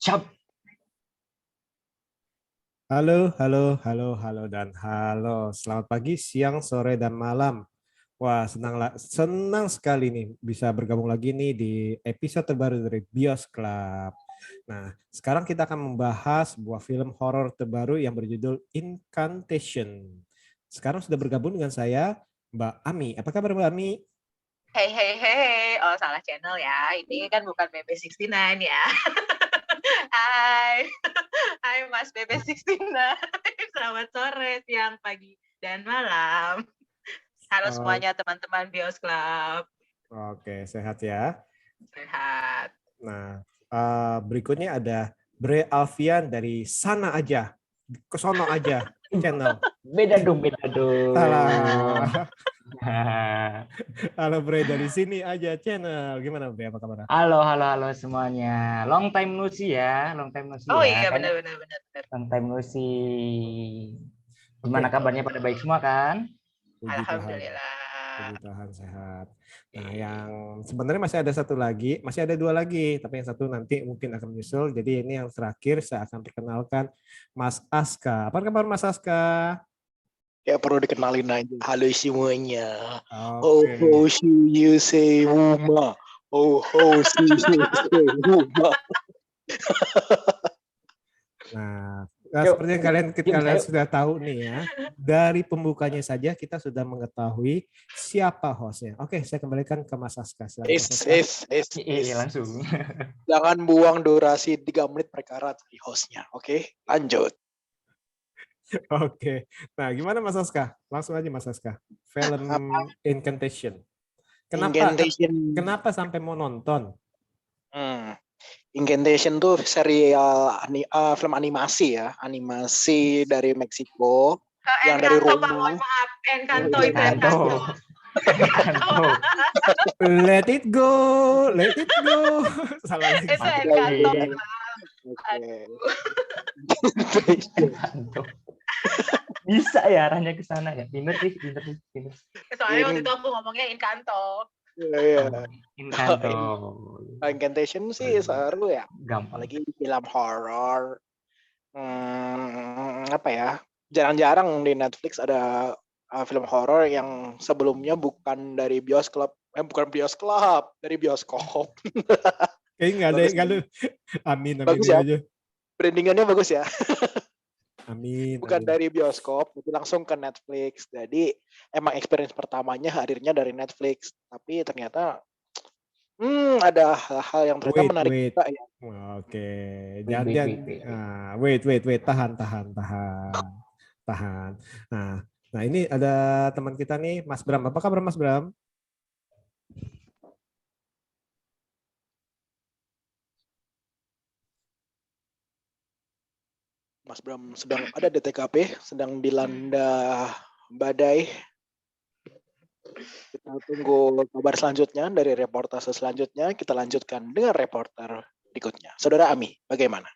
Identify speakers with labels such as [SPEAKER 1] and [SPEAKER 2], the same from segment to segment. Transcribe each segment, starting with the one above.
[SPEAKER 1] Cap.
[SPEAKER 2] Halo, dan halo. Selamat pagi, siang, sore, dan malam. Wah, senang sekali nih bisa bergabung lagi nih di episode terbaru dari Bios Club. Nah, sekarang kita akan membahas sebuah film horor terbaru yang berjudul Incantation. Sekarang sudah bergabung dengan saya, Mbak Ami. Apa kabar Mbak Ami?
[SPEAKER 3] Hey. Oh, salah channel ya. Ini kan bukan BB69 ya. Hai. Hai Mas BB69. Selamat sore, siang, pagi, dan malam. Halo semuanya teman-teman Bios Club.
[SPEAKER 2] Oke, sehat ya.
[SPEAKER 3] Sehat.
[SPEAKER 2] Nah, berikutnya ada Bre Alfian dari Sana Aja, Kesono Aja channel.
[SPEAKER 1] Beda dong.
[SPEAKER 2] Salah. Halo Bre, dari sini aja channel. Gimana Bre, apa kabar?
[SPEAKER 1] Halo semuanya. Long time no see ya.
[SPEAKER 3] Oh
[SPEAKER 1] ya.
[SPEAKER 3] iya,
[SPEAKER 1] Kayaknya
[SPEAKER 3] benar.
[SPEAKER 1] long time no see. Gimana
[SPEAKER 2] Oke.
[SPEAKER 1] kabarnya pada baik semua kan?
[SPEAKER 2] Puji Tuhan.
[SPEAKER 3] Alhamdulillah.
[SPEAKER 2] Puji Tuhan sehat. Nah, yang sebenarnya masih ada dua lagi, tapi yang satu nanti mungkin akan menyusul. Jadi ini yang terakhir saya akan perkenalkan Mas Aska. Apa kabar Mas Aska?
[SPEAKER 4] Ya perlu dikenalin aja. Halo semuanya.
[SPEAKER 2] Oke.
[SPEAKER 4] Oh, you say Uma. Oh, see you say Uma.
[SPEAKER 2] Nah,
[SPEAKER 1] Yuk,
[SPEAKER 2] seperti yang kalian
[SPEAKER 1] ayo.
[SPEAKER 2] sudah tahu nih ya, dari pembukanya saja kita sudah mengetahui siapa hostnya. Oke, saya kembalikan ke Mas Aska. Silakan, Mas Aska.
[SPEAKER 1] Iya langsung.
[SPEAKER 4] Jangan buang durasi 3 menit perkara dari hostnya. Oke, lanjut.
[SPEAKER 2] Oke, nah gimana Mas Aska? Langsung aja Mas Aska. Film Incantation. Kenapa sampai mau nonton?
[SPEAKER 4] Incantation tuh serial film animasi ya, animasi dari Meksiko yang dari Roma.
[SPEAKER 3] Maaf, Encanto itu
[SPEAKER 1] Encanto.
[SPEAKER 2] Let it go. Salah lagi.
[SPEAKER 3] Itu Encanto.
[SPEAKER 1] Encanto. Bisa ya arahnya ke sana ya. Pinter sih.
[SPEAKER 3] Soalnya waktu itu aku ngomongnya Encanto.
[SPEAKER 4] Iya.
[SPEAKER 1] Encanto.
[SPEAKER 4] Incantation sih seru ya.
[SPEAKER 1] Gampang.
[SPEAKER 4] Apalagi film horor. Apa ya? Jarang-jarang di Netflix ada film horor yang sebelumnya bukan dari bioskop, dari bioskop.
[SPEAKER 2] Kayaknya nggak ada. Amin
[SPEAKER 4] bagus ya.
[SPEAKER 2] aja.
[SPEAKER 4] Brandingannya bagus ya.
[SPEAKER 2] Amin.
[SPEAKER 4] Bukan dari bioskop, tapi langsung ke Netflix. Jadi emang experience pertamanya hadirnya dari Netflix, tapi ternyata ada hal-hal yang ternyata menarik juga ya.
[SPEAKER 2] Oke. Jangan. Wait. Tahan. Nah ini ada teman kita nih, Mas Bram. Apa kabar Mas Bram?
[SPEAKER 4] Mas Bram sedang ada di TKP, sedang dilanda badai. Kita tunggu kabar selanjutnya dari reportase selanjutnya. Kita lanjutkan dengan reporter berikutnya. Saudara Ami, bagaimana?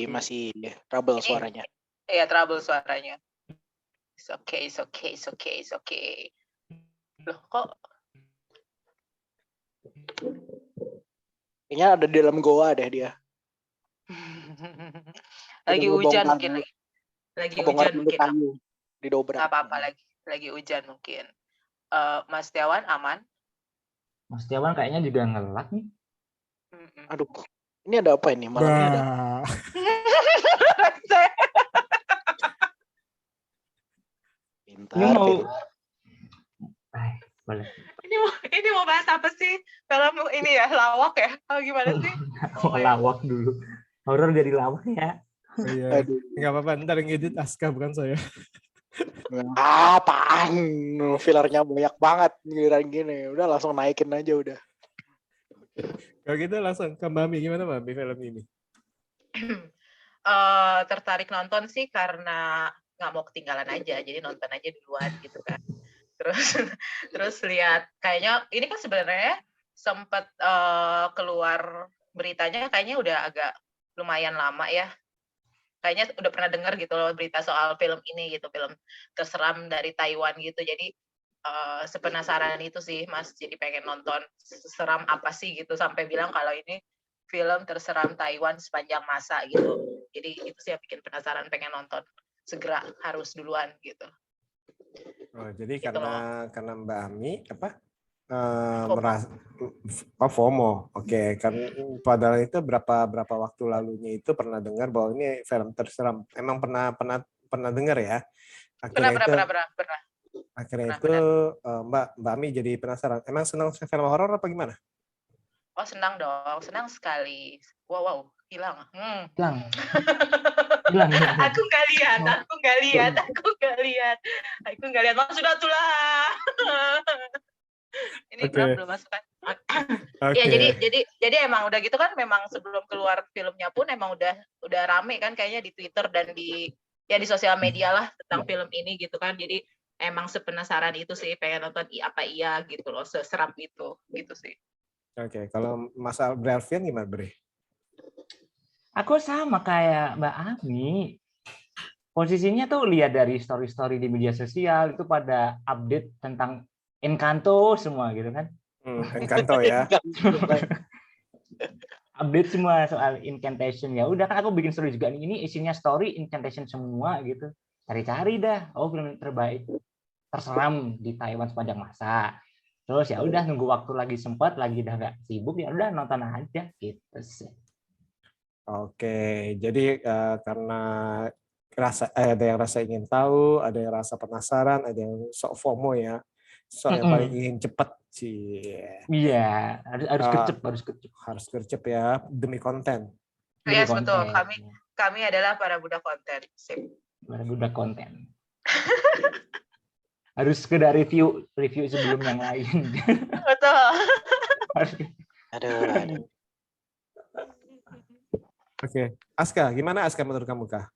[SPEAKER 4] Masih trouble suaranya.
[SPEAKER 3] Iya, trouble suaranya. It's okay. Loh, kok
[SPEAKER 4] kayaknya ada di dalam goa deh dia.
[SPEAKER 3] lagi hujan mungkin. Lagi hujan mungkin.
[SPEAKER 4] Didobrak.
[SPEAKER 3] Nggak apa-apa lagi hujan mungkin. Mas Tiawan aman? Mas
[SPEAKER 1] Tiawan kayaknya juga ngelak nih.
[SPEAKER 4] Aduh, ini ada apa ini? Malam ini ada.
[SPEAKER 3] Ini mau bahas apa sih? Film ini ya, lawak ya? Gimana sih?
[SPEAKER 1] Lawak dulu. Horor jadi lawak ya.
[SPEAKER 2] Iya. Enggak apa-apa, ntar yang edit Aska bukan saya.
[SPEAKER 4] Apaan? Fillernya banyak banget gini. Udah langsung naikin aja udah.
[SPEAKER 2] Kalau gitu langsung ke Mbak Mi. Gimana Mbak Mi film ini?
[SPEAKER 3] Tertarik nonton sih karena nggak mau ketinggalan aja. Jadi nonton aja duluan gitu kan. Terus lihat kayaknya ini kan sebenarnya sempat keluar beritanya kayaknya udah agak lumayan lama ya. Kayaknya udah pernah dengar gitu loh berita soal film ini gitu, film terseram dari Taiwan gitu. Jadi sepenasaran itu sih Mas, jadi pengen nonton seram apa sih gitu, sampai bilang kalau ini film terseram Taiwan sepanjang masa gitu. Jadi itu sih yang bikin penasaran, pengen nonton segera, harus duluan gitu.
[SPEAKER 2] Oh, jadi
[SPEAKER 3] Gitu
[SPEAKER 2] karena Mbak Ami
[SPEAKER 3] FOMO.
[SPEAKER 2] merasa FOMO. Oke, kan padahal itu berapa waktu lalunya itu pernah dengar bahwa ini film terseram. Emang pernah dengar ya? Akhirnya
[SPEAKER 3] Pernah.
[SPEAKER 2] Akhirnya
[SPEAKER 3] Pernah,
[SPEAKER 2] itu
[SPEAKER 3] benar.
[SPEAKER 2] Mbak Ami jadi penasaran. Emang senang film horor apa gimana?
[SPEAKER 3] Oh senang dong, senang sekali. Wow, hilang.
[SPEAKER 1] Hilang. Hilang.
[SPEAKER 3] Aku nggak lihat. Sudah tulah. Ini belum masuk kan? Ya jadi emang udah gitu kan, memang sebelum keluar filmnya pun emang udah rame kan kayaknya di Twitter dan di sosial media lah tentang film ini gitu kan. Jadi emang sepenasaran itu sih, pengen nonton apa iya gitu loh, seseram itu gitu sih.
[SPEAKER 2] Oke, kalau Mas Alfian gimana, Bre?
[SPEAKER 1] Aku sama kayak Mbak Ami. Posisinya tuh lihat dari story-story di media sosial itu pada update tentang Encanto semua gitu kan.
[SPEAKER 2] Encanto ya.
[SPEAKER 1] Update semua soal incantation. Ya udah kan aku bikin story juga nih. Ini isinya story incantation semua gitu. Cari-cari dah. Oh, film terbaik terseram di Taiwan sepanjang masa. Terus ya udah nunggu waktu lagi sempat, lagi udah nggak sibuk, ya udah nonton aja gitu sih.
[SPEAKER 2] Oke, jadi karena ada yang rasa ingin tahu, ada yang rasa penasaran, ada yang sok FOMO ya, sok yang paling ingin cepat sih.
[SPEAKER 1] Iya, harus gercep
[SPEAKER 2] ya demi konten.
[SPEAKER 3] Yes, betul. Kami adalah para budak konten.
[SPEAKER 1] Para budak konten. Harus sekedar review sebelum yang lain.
[SPEAKER 3] Betul.
[SPEAKER 4] Aduh.
[SPEAKER 2] Oke, Aska, gimana Aska menurut kamu Kak?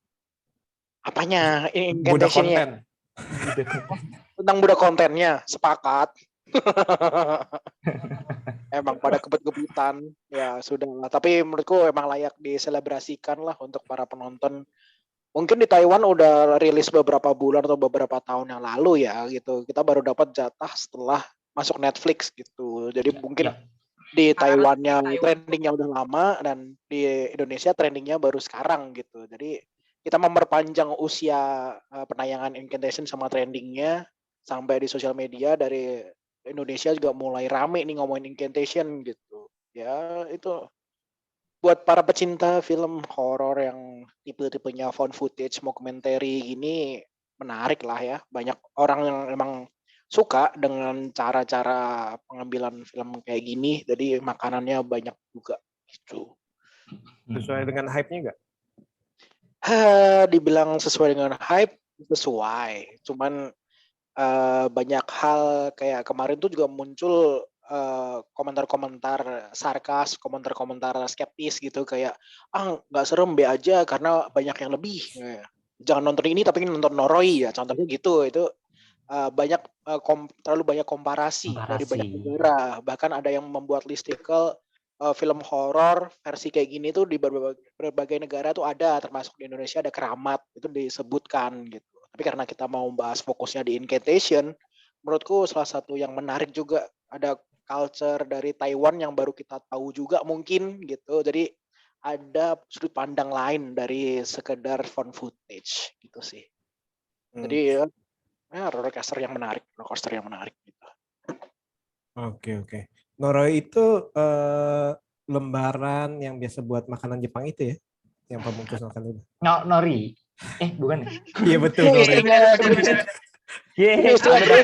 [SPEAKER 4] Apanya?
[SPEAKER 2] Budak konten.
[SPEAKER 4] Tentang budak kontennya, sepakat. Emang pada kebut-kebutan, ya sudah lah. Tapi menurutku emang layak diselebrasikan lah untuk para penonton. Mungkin di Taiwan udah rilis beberapa bulan atau beberapa tahun yang lalu ya gitu. Kita baru dapat jatah setelah masuk Netflix gitu. Jadi mungkin di Taiwannya trendingnya udah lama, dan di Indonesia trendingnya baru sekarang gitu. Jadi kita memperpanjang usia penayangan Incantation sama trendingnya sampai di sosial media. Dari Indonesia juga mulai rame nih ngomongin Incantation gitu. Ya itu buat para pecinta film horor yang tipe-tipenya found footage, mockumentary gini, menarik lah ya. Banyak orang yang emang suka dengan cara-cara pengambilan film kayak gini, jadi makanannya banyak juga gitu.
[SPEAKER 2] Sesuai dengan hype-nya nggak?
[SPEAKER 4] Dibilang sesuai dengan hype, sesuai. Cuman banyak hal kayak kemarin tuh juga muncul komentar-komentar sarkas, komentar-komentar skeptis gitu, kayak nggak serem be aja karena banyak yang lebih. Jangan nonton ini tapi nonton Noroi ya, contohnya gitu. Itu terlalu banyak komparasi dari banyak negara. Bahkan ada yang membuat listicle film horor versi kayak gini tuh di berbagai negara tuh ada, termasuk di Indonesia ada Keramat, itu disebutkan gitu. Tapi karena kita mau bahas fokusnya di Incantation, menurutku salah satu yang menarik juga ada culture dari Taiwan yang baru kita tahu juga mungkin gitu. Jadi ada sudut pandang lain dari sekedar found footage gitu sih. Jadi roller coaster yang menarik gitu.
[SPEAKER 2] Oke. Noroi itu lembaran yang biasa buat makanan Jepang itu ya? Yang pembungkus makan itu.
[SPEAKER 1] Nori. Bukan ya?
[SPEAKER 2] Iya betul, Nori.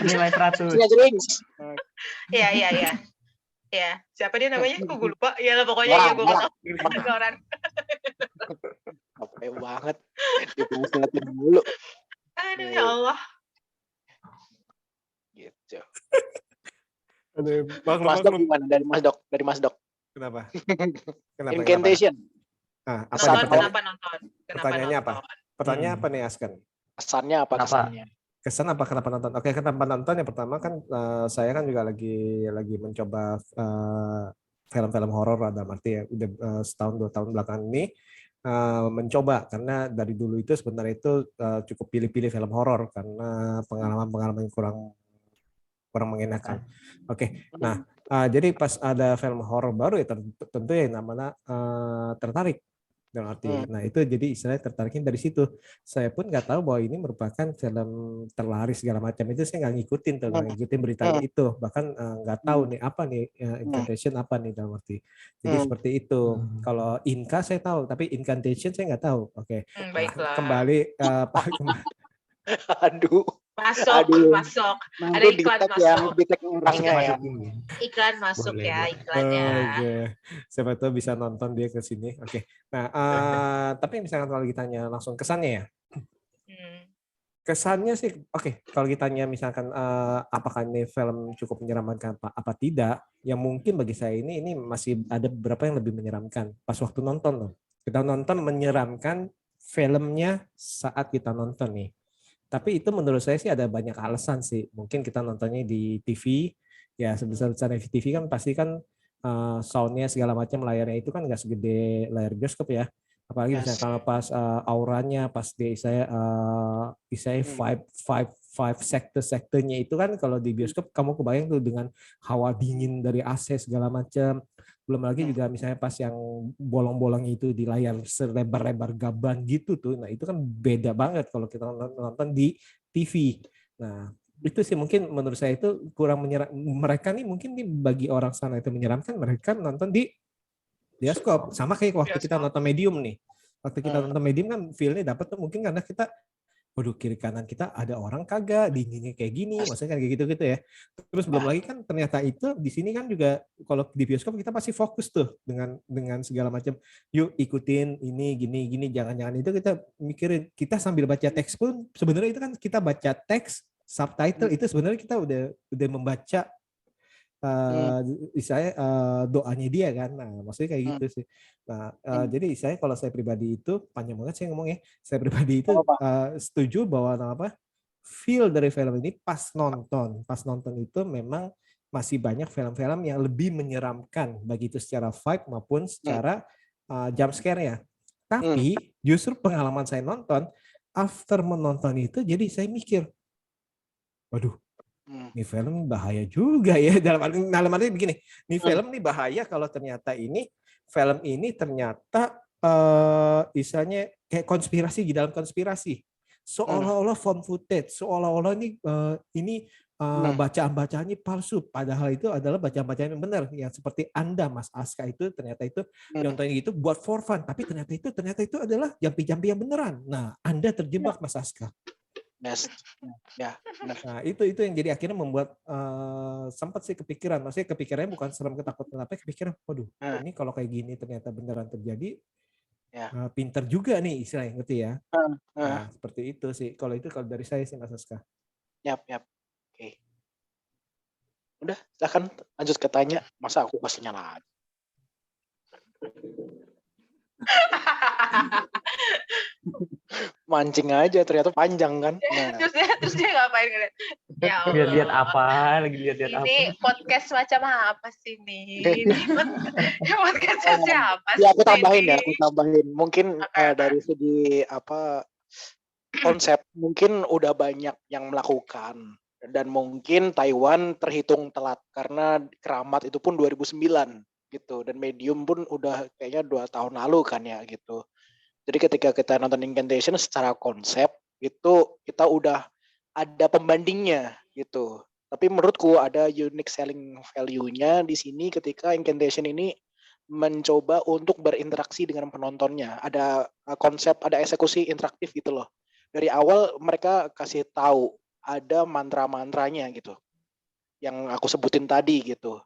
[SPEAKER 1] Nilai 100.
[SPEAKER 3] Iya. Ya, siapa dia namanya? Gue lupa. Ya lah pokoknya gue nggak tahu orang.
[SPEAKER 4] Capek banget. Dipelajarin dulu.
[SPEAKER 3] Aduh ya Allah.
[SPEAKER 4] Gitu.
[SPEAKER 2] Mas
[SPEAKER 4] Dok gimana? Dari Mas Dok.
[SPEAKER 2] Kenapa?
[SPEAKER 4] Incantation.
[SPEAKER 3] Kenapa nonton?
[SPEAKER 2] Pertanyaannya apa? Pertanyaan apa nih Askan?
[SPEAKER 4] Kesannya apa?
[SPEAKER 2] Kesan apa kenapa nonton? Oke, kenapa nonton? Yang pertama kan saya kan juga lagi mencoba film-film horor, dalam arti ya udah setahun 2 tahun belakangan ini mencoba, karena dari dulu itu sebenarnya itu cukup pilih-pilih film horor karena pengalaman kurang kurang mengenakan. Oke. Nah, jadi pas ada film horor baru ya tentu ya namanya tertarik dalam arti. Nah itu jadi istilahnya tertariknya dari situ. Saya pun nggak tahu bahwa ini merupakan film terlaris segala macam itu saya nggak ngikutin tuh, nggak ngikutin beritanya itu. Bahkan nggak tahu nih apa nih incantation apa nih dalam arti. Jadi seperti itu. Kalau Inca saya tahu, tapi incantation saya nggak tahu. Oke. Nah,
[SPEAKER 3] Baiklah.
[SPEAKER 2] kembali
[SPEAKER 4] Aduh.
[SPEAKER 3] Masuk. Ada
[SPEAKER 4] Itu
[SPEAKER 3] iklan
[SPEAKER 4] di-tag ya,
[SPEAKER 3] masuk.
[SPEAKER 4] di-tag orangnya ya.
[SPEAKER 3] Iklan masuk
[SPEAKER 1] Boleh,
[SPEAKER 3] ya,
[SPEAKER 1] boleh.
[SPEAKER 3] iklannya.
[SPEAKER 2] Oke. Siapa tahu bisa nonton dia ke sini. Oke. Nah, tapi misalkan kalau ditanya langsung kesannya ya. Kesannya sih oke, kalau ditanya misalkan apakah ini film cukup menyeramkan apa tidak, ya mungkin bagi saya ini masih ada beberapa yang lebih menyeramkan pas waktu nonton loh. Kita nonton menyeramkan filmnya saat kita nonton nih. Tapi itu menurut saya sih ada banyak alasan sih. Mungkin kita nontonnya di TV, ya sebesar-besar TV kan pasti kan soundnya segala macam, layarnya itu kan nggak segede layar bioskop ya. Apalagi misalnya kalau pas auranya, pas saya five sektornya itu kan kalau di bioskop kamu kebayang tuh dengan hawa dingin dari AC segala macam. Belum lagi juga misalnya pas yang bolong-bolong itu di layar selebar-lebar gaban gitu tuh. Nah, itu kan beda banget kalau kita nonton di TV. Nah, itu sih mungkin menurut saya itu kurang mereka nih mungkin nih bagi orang sana itu menyeramkan, mereka nonton di bioskop. Sama kayak waktu kita nonton Medium nih. Waktu kita nonton Medium kan feel-nya dapat tuh mungkin karena kita waduh kiri kanan kita ada orang kagak, dinginnya kayak gini, maksudnya kayak gitu-gitu ya. Terus belum lagi kan ternyata itu di sini kan juga kalau di bioskop kita pasti fokus tuh dengan segala macam. Yuk ikutin ini gini jangan-jangan itu kita mikirin, kita sambil baca teks pun sebenarnya itu kan kita baca teks subtitle itu sebenarnya kita udah membaca saya doanya dia kan. Nah, maksudnya kayak gitu sih. Nah, jadi saya kalau saya pribadi itu panjang banget saya ngomongnya. Saya pribadi itu setuju bahwa feel dari film ini pas nonton itu memang masih banyak film-film yang lebih menyeramkan baik itu secara vibe maupun secara jump scare-nya. Tapi justru pengalaman saya nonton after menonton itu jadi saya mikir, waduh, ini film bahaya juga ya dalam arti begini, ini film ini bahaya kalau ternyata ini film ini ternyata misalnya kayak konspirasi di dalam konspirasi, seolah-olah found footage, seolah-olah ini bacaan-bacaannya palsu, padahal itu adalah bacaan-bacaan yang benar, yang seperti Anda Mas Aska itu ternyata itu contohnya itu buat for fun, tapi ternyata itu adalah jampi-jampi yang beneran. Nah, Anda terjebak Mas Aska.
[SPEAKER 4] Yes. Ya, benar.
[SPEAKER 2] Nah, itu yang jadi akhirnya membuat sempat sih kepikiran. Maksudnya kepikirannya bukan serem ketakutan apa, kepikiran, waduh, ini kalau kayak gini ternyata beneran terjadi, pinter juga nih istilahnya, ngerti ya? Nah, seperti itu sih. Kalau dari saya sih Mas Aska.
[SPEAKER 4] Yap. Oke. Udah, silakan lanjut ke tanya. Masa aku pastinya lagi. Mancing aja ternyata panjang kan. Nah.
[SPEAKER 3] Terus dia ngapain? Ya Allah.
[SPEAKER 1] Lihat apa? Lagi lihat apa?
[SPEAKER 3] Ini podcast macam apa sih nih? Ini podcastnya siapa sih?
[SPEAKER 4] Ya aku tambahin. Mungkin dari segi konsep mungkin udah banyak yang melakukan, dan mungkin Taiwan terhitung telat karena Keramat itu pun 2009 gitu, dan Medium pun udah kayaknya 2 tahun lalu kan ya gitu. Jadi ketika kita nonton Incantation secara konsep itu kita udah ada pembandingnya gitu. Tapi menurutku ada unique selling value-nya di sini ketika Incantation ini mencoba untuk berinteraksi dengan penontonnya. Ada konsep, ada eksekusi interaktif gitu loh. Dari awal mereka kasih tahu ada mantra-mantranya gitu, yang aku sebutin tadi gitu.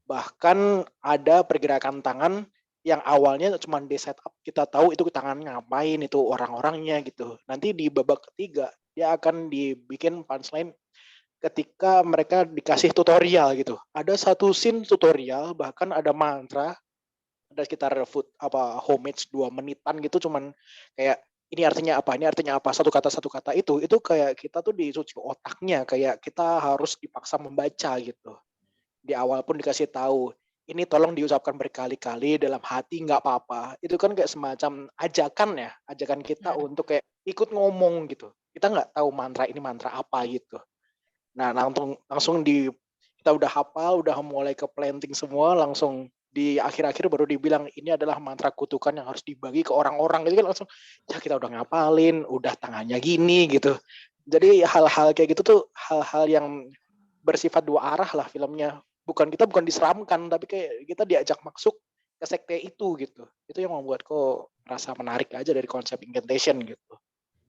[SPEAKER 4] Bahkan ada pergerakan tangan yang awalnya cuma di setup, kita tahu itu tangan ngapain, itu orang-orangnya gitu. Nanti di babak ketiga dia akan dibikin punchline ketika mereka dikasih tutorial gitu. Ada satu scene tutorial, bahkan ada mantra, ada sekitar homage 2 menitan gitu, cuman kayak ini artinya apa, satu kata itu kayak kita tuh dicuci otaknya, kayak kita harus dipaksa membaca gitu. Di awal pun dikasih tahu, ini tolong diucapkan berkali-kali dalam hati, nggak apa-apa. Itu kan kayak semacam ajakan kita untuk kayak ikut ngomong gitu. Kita nggak tahu mantra ini mantra apa gitu. Nah, langsung kita udah hafal, udah mulai ke planting semua, langsung di akhir-akhir baru dibilang ini adalah mantra kutukan yang harus dibagi ke orang-orang, gitu kan langsung ya kita udah ngapalin, udah tangannya gini gitu. Jadi hal-hal kayak gitu tuh hal-hal yang bersifat dua arah lah filmnya. Kita bukan diseramkan, tapi kayak kita diajak masuk ke sekte itu gitu. Itu yang membuatku rasa menarik aja dari konsep incantation gitu.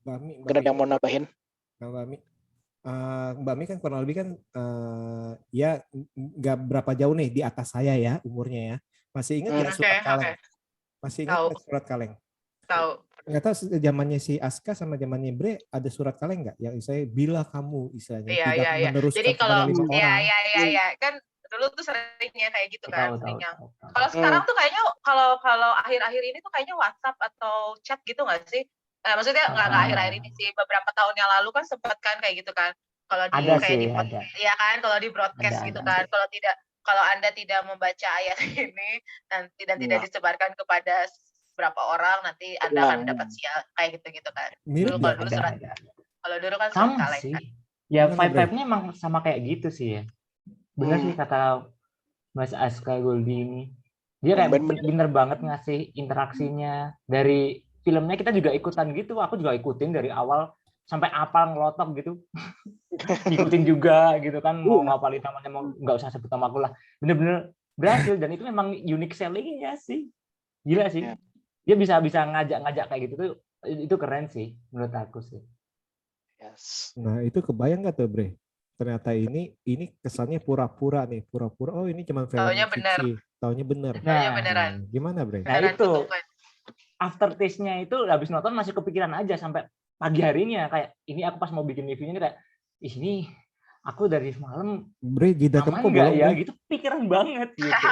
[SPEAKER 4] Mungkin ada yang mau nambahin?
[SPEAKER 2] Mbak Mi. Mbak Mi kan kurang lebih kan ya nggak berapa jauh nih di atas saya ya umurnya ya. Masih ingat nggak Surat Kaleng? Masih ingat nggak Surat Kaleng?
[SPEAKER 3] Tahu.
[SPEAKER 2] Nggak tahu zamannya si Aska sama zamannya Bre ada Surat Kaleng nggak? Yang saya bila kamu istilahnya tidak meneruskan
[SPEAKER 3] Jadi kalau
[SPEAKER 2] kepada 5 orang.
[SPEAKER 3] Iya kan dulu tuh seringnya kayak gitu kan.
[SPEAKER 1] Tahu.
[SPEAKER 3] Kalau sekarang tuh kayaknya kalau akhir-akhir ini tuh kayaknya WhatsApp atau chat gitu nggak sih? Maksudnya nggak akhir-akhir ini sih, beberapa tahun yang lalu kan sempat kan kayak gitu kan. Kalau di
[SPEAKER 1] Ada
[SPEAKER 3] kayak
[SPEAKER 1] sih,
[SPEAKER 3] di
[SPEAKER 1] ada.
[SPEAKER 3] ya kan kalau di broadcast
[SPEAKER 1] Ada.
[SPEAKER 3] gitu kan. Kalau Anda tidak membaca ayat ini dan tidak disebarkan kepada berapa orang, nanti Anda akan dapat sial kayak gitu kan.
[SPEAKER 2] Mirip
[SPEAKER 3] Dulu,
[SPEAKER 1] ada.
[SPEAKER 3] kalau dulu kan
[SPEAKER 1] Sama
[SPEAKER 3] Kaleng
[SPEAKER 1] sih.
[SPEAKER 3] kan.
[SPEAKER 1] Ya vibe-nya emang sama kayak gitu sih ya. Bener sih kata Mas Aska Goldi ini. Dia kayak bener banget ngasih interaksinya. Dari filmnya kita juga ikutan gitu. Aku juga ikutin dari awal sampai apal ngelotok gitu. Ngikutin juga gitu kan. Mau ngapalin namanya, mau nggak usah sebut nama aku lah. Bener-bener berhasil. Dan itu memang unique selling-nya sih. Gila sih. Dia bisa ngajak-ngajak kayak gitu tuh. Itu keren sih menurut aku sih.
[SPEAKER 2] Nah itu kebayang nggak tuh Bre? Ternyata ini kesannya pura-pura nih, pura-pura. Oh ini cuma film fiksi. Taunya bener.
[SPEAKER 3] Taunya beneran.
[SPEAKER 2] Gimana Bre?
[SPEAKER 1] Nah itu aftertaste-nya itu habis nonton masih kepikiran aja sampai pagi harinya. Kayak ini aku pas mau bikin reviewnya kayak ini aku dari semalam
[SPEAKER 2] Bre jidat kamu kok bolong
[SPEAKER 1] ya gitu, pikiran banget gitu.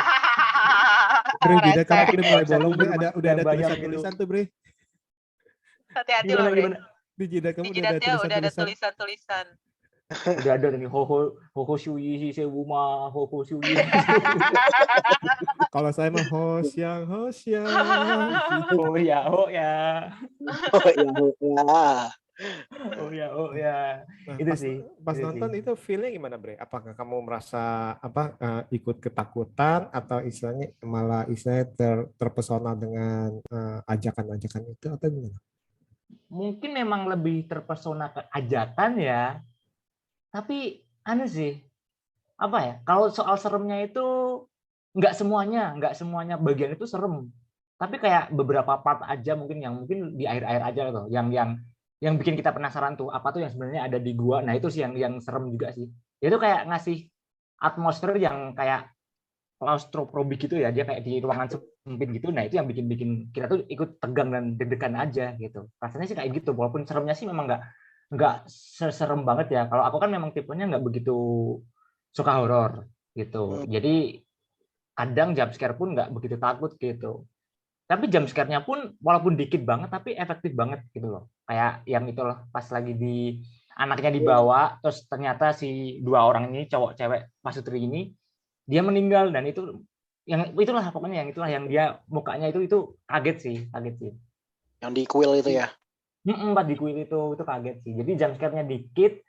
[SPEAKER 2] Bre jidat kamu udah mulai bolong Bre, udah ada tulisan-tulisan tuh Bre.
[SPEAKER 3] Hati-hati loh Bre.
[SPEAKER 2] Di jidat kamu
[SPEAKER 3] udah ada tulisan-tulisan.
[SPEAKER 1] Udah ada nih ho shui sewuma ho shui.
[SPEAKER 2] Kalau saya mah hosyang.
[SPEAKER 1] Oh ya. Nah, itu sih.
[SPEAKER 2] Pas nonton itu feelnya gimana Bre? Apakah kamu merasa ikut ketakutan atau istilahnya malah terpesona dengan ajakan-ajakan itu atau gimana?
[SPEAKER 1] Mungkin memang lebih terpesona ke ajakan ya. Tapi aneh sih, apa ya? Kalau soal seremnya itu nggak semuanya bagian itu serem. Tapi kayak beberapa part aja mungkin di akhir-akhir aja loh, yang bikin kita penasaran tuh apa tuh yang sebenarnya ada di gua. Nah itu sih yang serem juga sih. Itu kayak ngasih atmosfer yang kayak klaustrofobik gitu ya, dia kayak di ruangan sempit gitu. Nah itu yang bikin kita tuh ikut tegang dan deg-degan aja gitu. Rasanya sih kayak gitu. Walaupun seremnya sih memang nggak serem banget ya. Kalau aku kan memang tipenya nggak begitu suka horor gitu. Jadi kadang jump scare pun nggak begitu takut gitu. Tapi jump scare-nya pun walaupun dikit banget tapi efektif banget gitu loh. Kayak yang itu loh pas lagi anaknya dibawa terus ternyata si dua orang ini cowok cewek pasutri ini dia meninggal, dan itulah pokoknya yang dia mukanya itu kaget sih.
[SPEAKER 4] Yang di kuil itu ya.
[SPEAKER 1] Pas di kuil itu kaget sih. Jadi jump scare-nya dikit,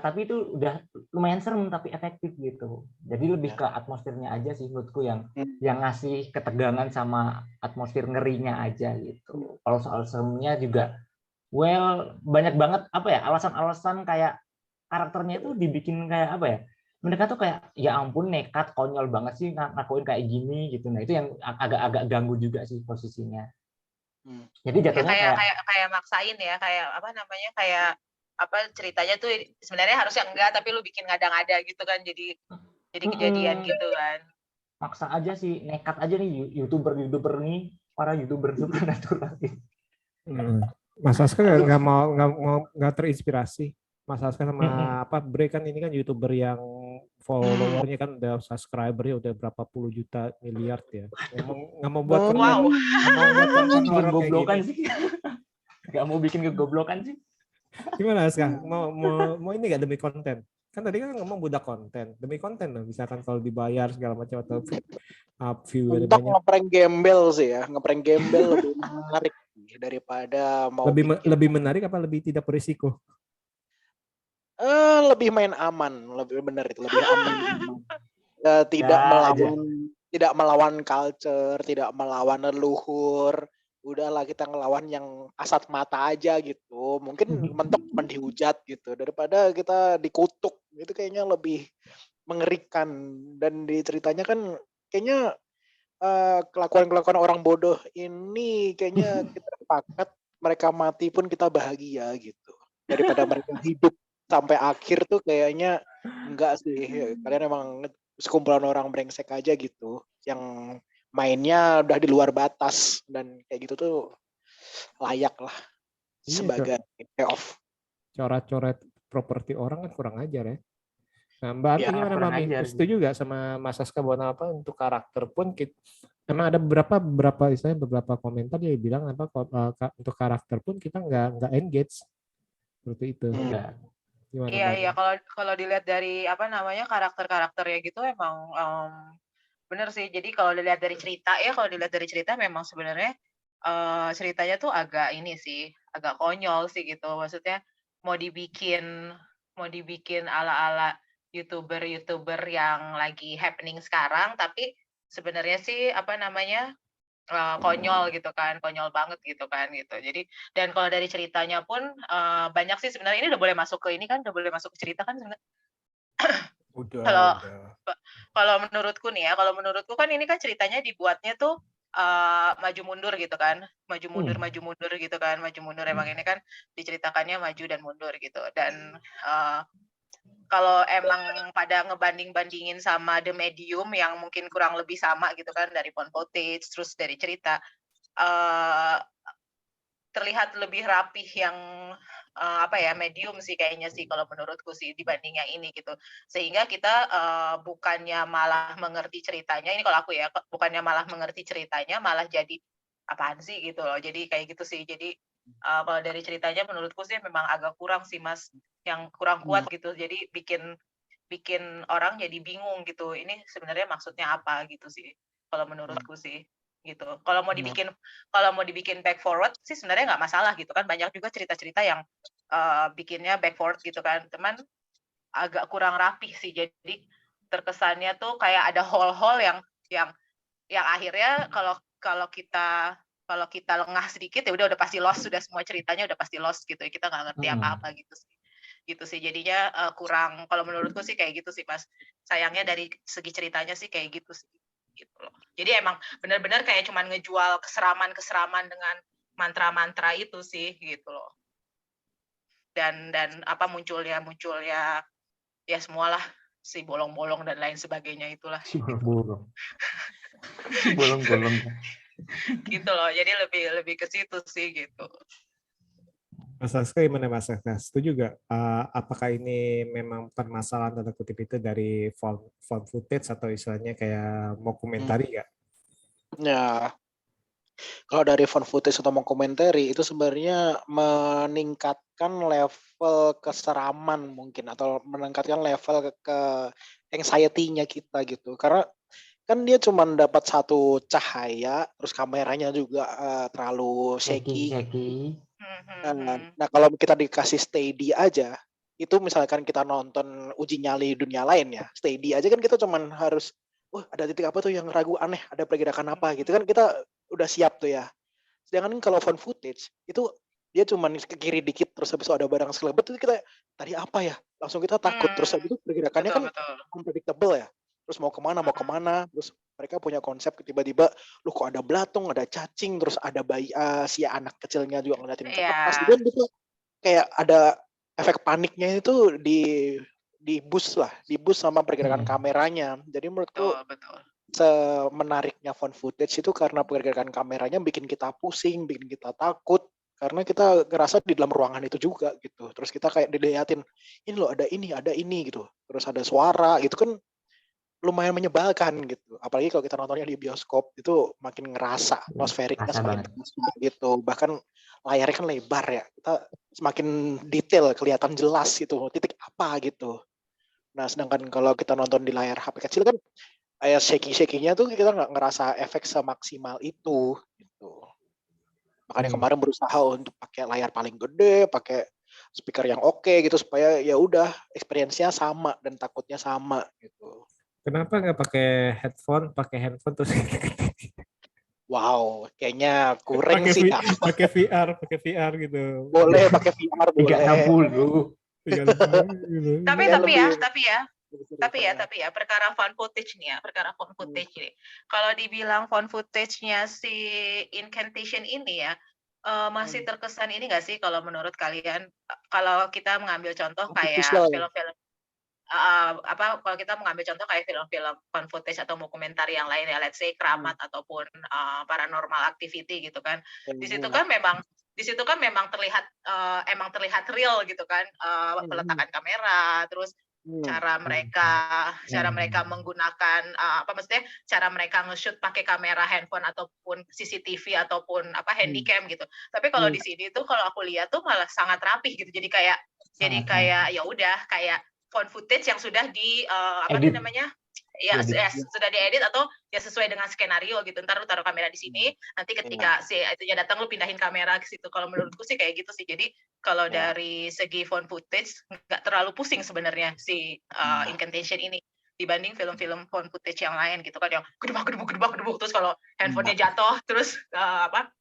[SPEAKER 1] tapi itu udah lumayan serem tapi efektif gitu. Jadi lebih ke atmosfernya aja sih menurutku yang ngasih ketegangan sama atmosfer ngerinya aja gitu. Kalau soal seremnya juga, banyak banget alasan-alasan kayak karakternya itu dibikin kayak apa ya? Mereka tuh kayak ya ampun nekat, konyol banget sih ngakuin kayak gini gitu. Nah itu yang agak ganggu juga sih posisinya. Jadi jatuhnya
[SPEAKER 3] kayak maksain ya, kayak apa namanya, kayak apa ceritanya tuh sebenarnya harusnya enggak tapi lu bikin ngada-ngada gitu kan, jadi kejadian gitu kan.
[SPEAKER 1] Maksa aja sih, nekat aja nih youtuber nih, para youtuber supernatural.
[SPEAKER 2] Mas Aska nggak terinspirasi. Mas Aska sama Bre kan ini kan youtuber yang followernya kan udah subscribernya udah berapa puluh juta miliar ya. Nggak mau buat konten horor kayak gini.
[SPEAKER 1] Nggak mau bikin kegoblokan sih.
[SPEAKER 2] Gimana Aska? Mau ini nggak demi konten? Kan tadi kan ngomong budak konten, demi konten loh. Misalkan kalau dibayar segala macam atau view
[SPEAKER 4] untuk ngeprank gembel sih ya, ngeprank gembel lebih menarik daripada mau
[SPEAKER 2] lebih menarik apa lebih tidak berisiko?
[SPEAKER 4] Lebih main aman, lebih benar itu, lebih aman. Tidak
[SPEAKER 1] Ya aja.
[SPEAKER 4] melawan culture, tidak melawan leluhur. Udahlah kita ngelawan yang kasat mata aja gitu. Mungkin mentok cuma dihujat gitu daripada kita dikutuk. Itu kayaknya lebih mengerikan, dan di ceritanya kan kayaknya kelakuan-kelakuan orang bodoh ini kayaknya kita sepakat mereka mati pun kita bahagia gitu. Daripada mereka hidup sampai akhir tuh kayaknya enggak sih. Kalian emang sekumpulan orang brengsek aja gitu. Yang mainnya udah di luar batas, dan kayak gitu tuh layak lah
[SPEAKER 2] Iya,
[SPEAKER 4] sebagai payoff.
[SPEAKER 2] coret-coret properti orang kan kurang ajar ya. Nah, Mbak Anti
[SPEAKER 4] Ya,
[SPEAKER 2] gimana
[SPEAKER 1] kurang
[SPEAKER 2] Mami?
[SPEAKER 1] ajar.
[SPEAKER 2] Setuju nggak sama Mas Saska bahwa apa untuk karakter pun emang ada beberapa istilahnya beberapa komentar dia bilang apa untuk karakter pun kita nggak engage seperti itu.
[SPEAKER 1] Enggak.
[SPEAKER 2] Gimana
[SPEAKER 3] Iya,
[SPEAKER 2] Mbak?
[SPEAKER 3] iya. Kalau dilihat dari apa namanya karakter-karakternya gitu emang bener sih. Jadi kalau dilihat dari cerita ya, kalau dilihat dari cerita memang sebenarnya ceritanya tuh agak ini sih, agak konyol sih gitu. Maksudnya mau dibikin mau dibikin ala-ala YouTuber-YouTuber yang lagi happening sekarang, tapi sebenarnya sih apa namanya konyol gitu kan, konyol banget gitu kan gitu. Jadi dan kalau dari ceritanya pun banyak sih sebenarnya ini udah boleh masuk ke ini kan, udah boleh masuk ke cerita kan sebenarnya. Kalau
[SPEAKER 2] Udah.
[SPEAKER 3] kalau menurutku nih ya, kalau menurutku kan ini kan ceritanya dibuatnya tuh maju mundur gitu kan, maju mundur gitu kan, maju mundur emang ini kan diceritakannya maju dan mundur gitu. Dan kalau emang pada ngebanding-bandingin sama The Medium yang mungkin kurang lebih sama gitu kan dari found footage terus dari cerita, terlihat lebih rapih yang apa ya Medium sih kayaknya sih kalau menurutku sih dibanding yang ini gitu. Sehingga kita bukannya malah mengerti ceritanya, ini kalau aku ya bukannya malah mengerti ceritanya malah jadi apaan sih gitu loh. Jadi kayak gitu sih. Jadi kalau dari ceritanya menurutku sih memang agak kurang sih Mas, yang kurang kuat gitu. Jadi bikin bikin orang jadi bingung gitu. Ini sebenarnya maksudnya apa gitu sih. Kalau menurutku sih gitu. Kalau mau dibikin back forward sih sebenarnya nggak masalah gitu kan. Banyak juga cerita-cerita yang bikinnya back forward gitu kan. Teman agak kurang rapih sih. Jadi terkesannya tuh kayak ada hole-hole yang yang akhirnya kalau kita lengah sedikit ya udah pasti lost, sudah semua ceritanya udah pasti lost gitu. Kita nggak ngerti apa-apa gitu sih. Gitu sih. Jadinya kurang, kalau menurutku sih kayak gitu sih Mas. Sayangnya dari segi ceritanya sih kayak gitu sih. Gitu loh. Jadi emang benar-benar kayak cuman ngejual keseraman dengan mantra-mantra itu sih gitu loh. Dan apa munculnya ya semualah si bolong-bolong dan lain sebagainya itulah.
[SPEAKER 1] Si bolong-bolong. Si bolong-bolong.
[SPEAKER 3] Gitu loh. Jadi lebih ke situ sih gitu.
[SPEAKER 2] Mas Saska gimana Mas Saska? Setuju nggak? Apakah ini memang permasalahan tanda kutip itu dari found footage atau istilahnya kayak mockumentary nggak?
[SPEAKER 4] Ya, kalau dari found footage atau mockumentary itu sebenarnya meningkatkan level keseraman mungkin, atau meningkatkan level ke anxiety-nya kita gitu. Karena kan dia cuma dapat satu cahaya, terus kameranya juga terlalu shaky. Nah, kalau kita dikasih steady aja, itu misalkan kita nonton uji nyali dunia lain ya, steady aja kan kita cuman harus, ada titik apa tuh yang ragu aneh, ada pergerakan apa gitu kan, kita udah siap tuh ya. Sedangkan kalau found footage itu dia cuman ke kiri dikit terus habis itu ada barang selebet, itu kita tadi apa ya, langsung kita takut. Terus habis itu pergerakannya kan unpredictable ya, terus mau kemana, terus mereka punya konsep tiba-tiba lu kok ada belatung, ada cacing, terus ada bayi si anak kecilnya juga ngeliatin ke atas, dan itu kayak ada efek paniknya itu di boost sama pergerakan kameranya. Jadi menurutku semenariknya found footage itu karena pergerakan kameranya bikin kita pusing, bikin kita takut, karena kita ngerasa di dalam ruangan itu juga gitu. Terus kita kayak dilihatin, ini loh ada ini gitu. Terus ada suara gitu kan, lumayan menyebalkan gitu. Apalagi kalau kita nontonnya di bioskop itu makin ngerasa atmosferiknya semakin gitu. Bahkan layarnya kan lebar ya. Kita semakin detail, kelihatan jelas gitu. Titik apa gitu. Nah, sedangkan kalau kita nonton di layar HP kecil kan kayak shaky-shaky-nya tuh kita nggak ngerasa efek semaksimal itu gitu. Makanya kemarin berusaha untuk pakai layar paling gede, pakai speaker yang oke gitu supaya ya udah experience-nya sama dan takutnya sama gitu.
[SPEAKER 2] Kenapa nggak pakai headphone, pakai handphone terus
[SPEAKER 4] Wow, kayaknya kurang sih ya.
[SPEAKER 2] pakai VR gitu.
[SPEAKER 4] Boleh pakai VR boleh.
[SPEAKER 1] 360.
[SPEAKER 2] Gitu.
[SPEAKER 3] Tapi
[SPEAKER 4] Ya,
[SPEAKER 3] tapi
[SPEAKER 4] lebih-
[SPEAKER 3] ya perkara found footage nih ya, perkara found footage ini. Kalau dibilang found footage-nya si Incantation ini ya, masih terkesan ini nggak sih kalau menurut kalian, kalau kita mengambil contoh kayak
[SPEAKER 4] Artificial.
[SPEAKER 3] film-film kalau kita mengambil contoh kayak film-film found footage atau dokumenter yang lain ya, let's say Keramat ataupun Paranormal Activity gitu kan. Di situ kan memang emang terlihat real gitu kan, peletakan kamera, terus cara mereka menggunakan cara mereka nge-shoot pakai kamera handphone ataupun CCTV ataupun handycam gitu. Tapi kalau di sini tuh kalau aku lihat tuh malah sangat rapih gitu. Jadi kayak ya udah kayak found footage yang sudah
[SPEAKER 1] Edit.
[SPEAKER 3] sudah diedit atau ya sesuai dengan skenario gitu. Ntar lu taruh kamera di sini, nanti ketika si itunya datang lu pindahin kamera ke situ. Kalau menurutku sih kayak gitu sih. Jadi kalau dari segi found footage nggak terlalu pusing sebenarnya si Incantation ini dibanding film-film found footage yang lain gitu kan, yang gedebak terus kalau handphonenya jatuh terus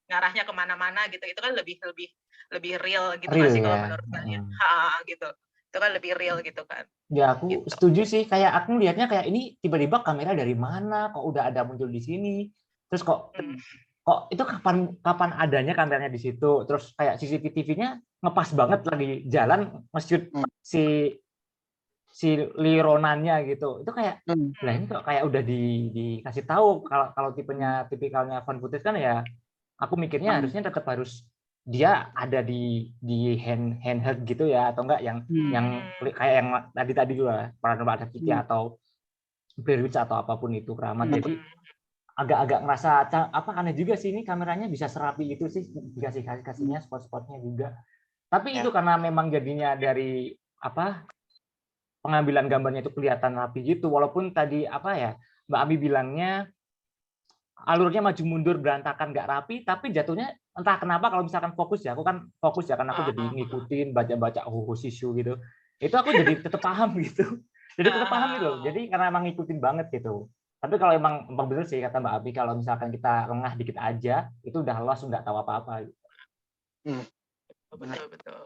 [SPEAKER 3] ngarahnya kemana-mana gitu. Itu kan lebih real gitu nggak sih kalau menurut kalian? Gitu. Itu kan lebih real gitu kan.
[SPEAKER 1] Ya aku
[SPEAKER 3] Gitu.
[SPEAKER 1] setuju sih, kayak aku lihatnya kayak ini tiba-tiba kamera dari mana kok udah ada muncul di sini, terus kok itu kapan adanya kameranya di situ, terus kayak CCTV-nya ngepas banget lagi jalan nge-shoot si Lironannya gitu. Itu kayak lah ini kok kayak udah dikasih tahu kalau tipikalnya found footage kan ya, aku mikirnya harusnya tetap harus dia ada di handheld gitu ya, atau enggak yang kayak yang tadi juga Paranormal Activity atau Blair Witch atau apapun itu, Keramat. Jadi agak ngerasa aneh juga sih, ini kameranya bisa serapi itu sih, dikasihnya spot-spotnya juga. Tapi itu karena memang jadinya dari pengambilan gambarnya itu kelihatan rapi gitu, walaupun tadi Mbak Ami bilangnya alurnya maju mundur berantakan nggak rapi, tapi jatuhnya entah kenapa kalau misalkan fokus ya, aku kan fokus ya, karena aku jadi ngikutin baca Shishu gitu, itu aku jadi tetap paham gitu, jadi tetap paham gitu, jadi karena emang ngikutin banget gitu. Tapi kalau emang bener sih kata Mbak Abi, kalau misalkan kita lengah dikit aja itu udah lost, nggak tahu apa-apa gitu.
[SPEAKER 3] Betul.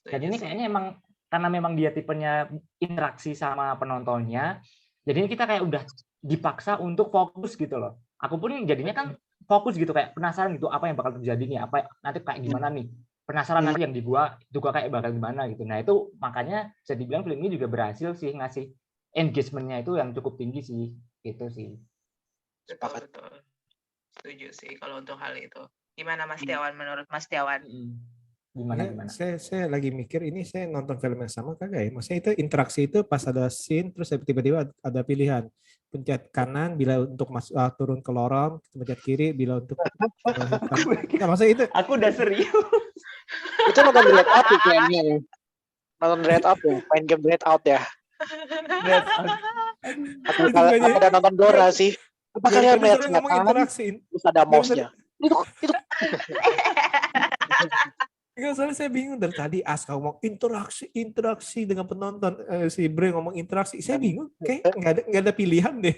[SPEAKER 1] Dan ini kayaknya emang karena memang dia tipenya interaksi sama penontonnya, jadinya kita kayak udah dipaksa untuk fokus gitu loh. Aku pun jadinya kan fokus gitu, kayak penasaran gitu apa yang bakal terjadi nih, apa nanti kayak gimana nih, penasaran nanti yang di gua juga kayak bakal gimana gitu. Nah itu makanya bisa dibilang film ini juga berhasil sih ngasih engagement-nya itu yang cukup tinggi sih, gitu sih.
[SPEAKER 3] Betul. Setuju sih kalau untuk hal itu. Gimana Mas Tiawan, menurut Mas Tiawan?
[SPEAKER 1] Gimana?
[SPEAKER 2] Saya lagi mikir ini saya nonton film yang sama kagak ya? Maksudnya itu interaksi itu pas ada scene terus tiba-tiba ada pilihan, pencet kanan bila untuk turun ke lorong, pencet kiri bila untuk nggak, maksudnya itu
[SPEAKER 1] aku udah serius.
[SPEAKER 4] Itu nonton Red Out ya kayaknya. Nonton Red Out ya, main game Red Out ya. Aku udah nonton Dora sih. Apa kalian lihat
[SPEAKER 2] interaksi
[SPEAKER 4] terus ada mouse-nya? Itu
[SPEAKER 2] Enggak, soalnya saya bingung dari tadi Aska ngomong interaksi dengan penonton, si Bre ngomong interaksi, saya bingung, kayak nggak ada pilihan deh.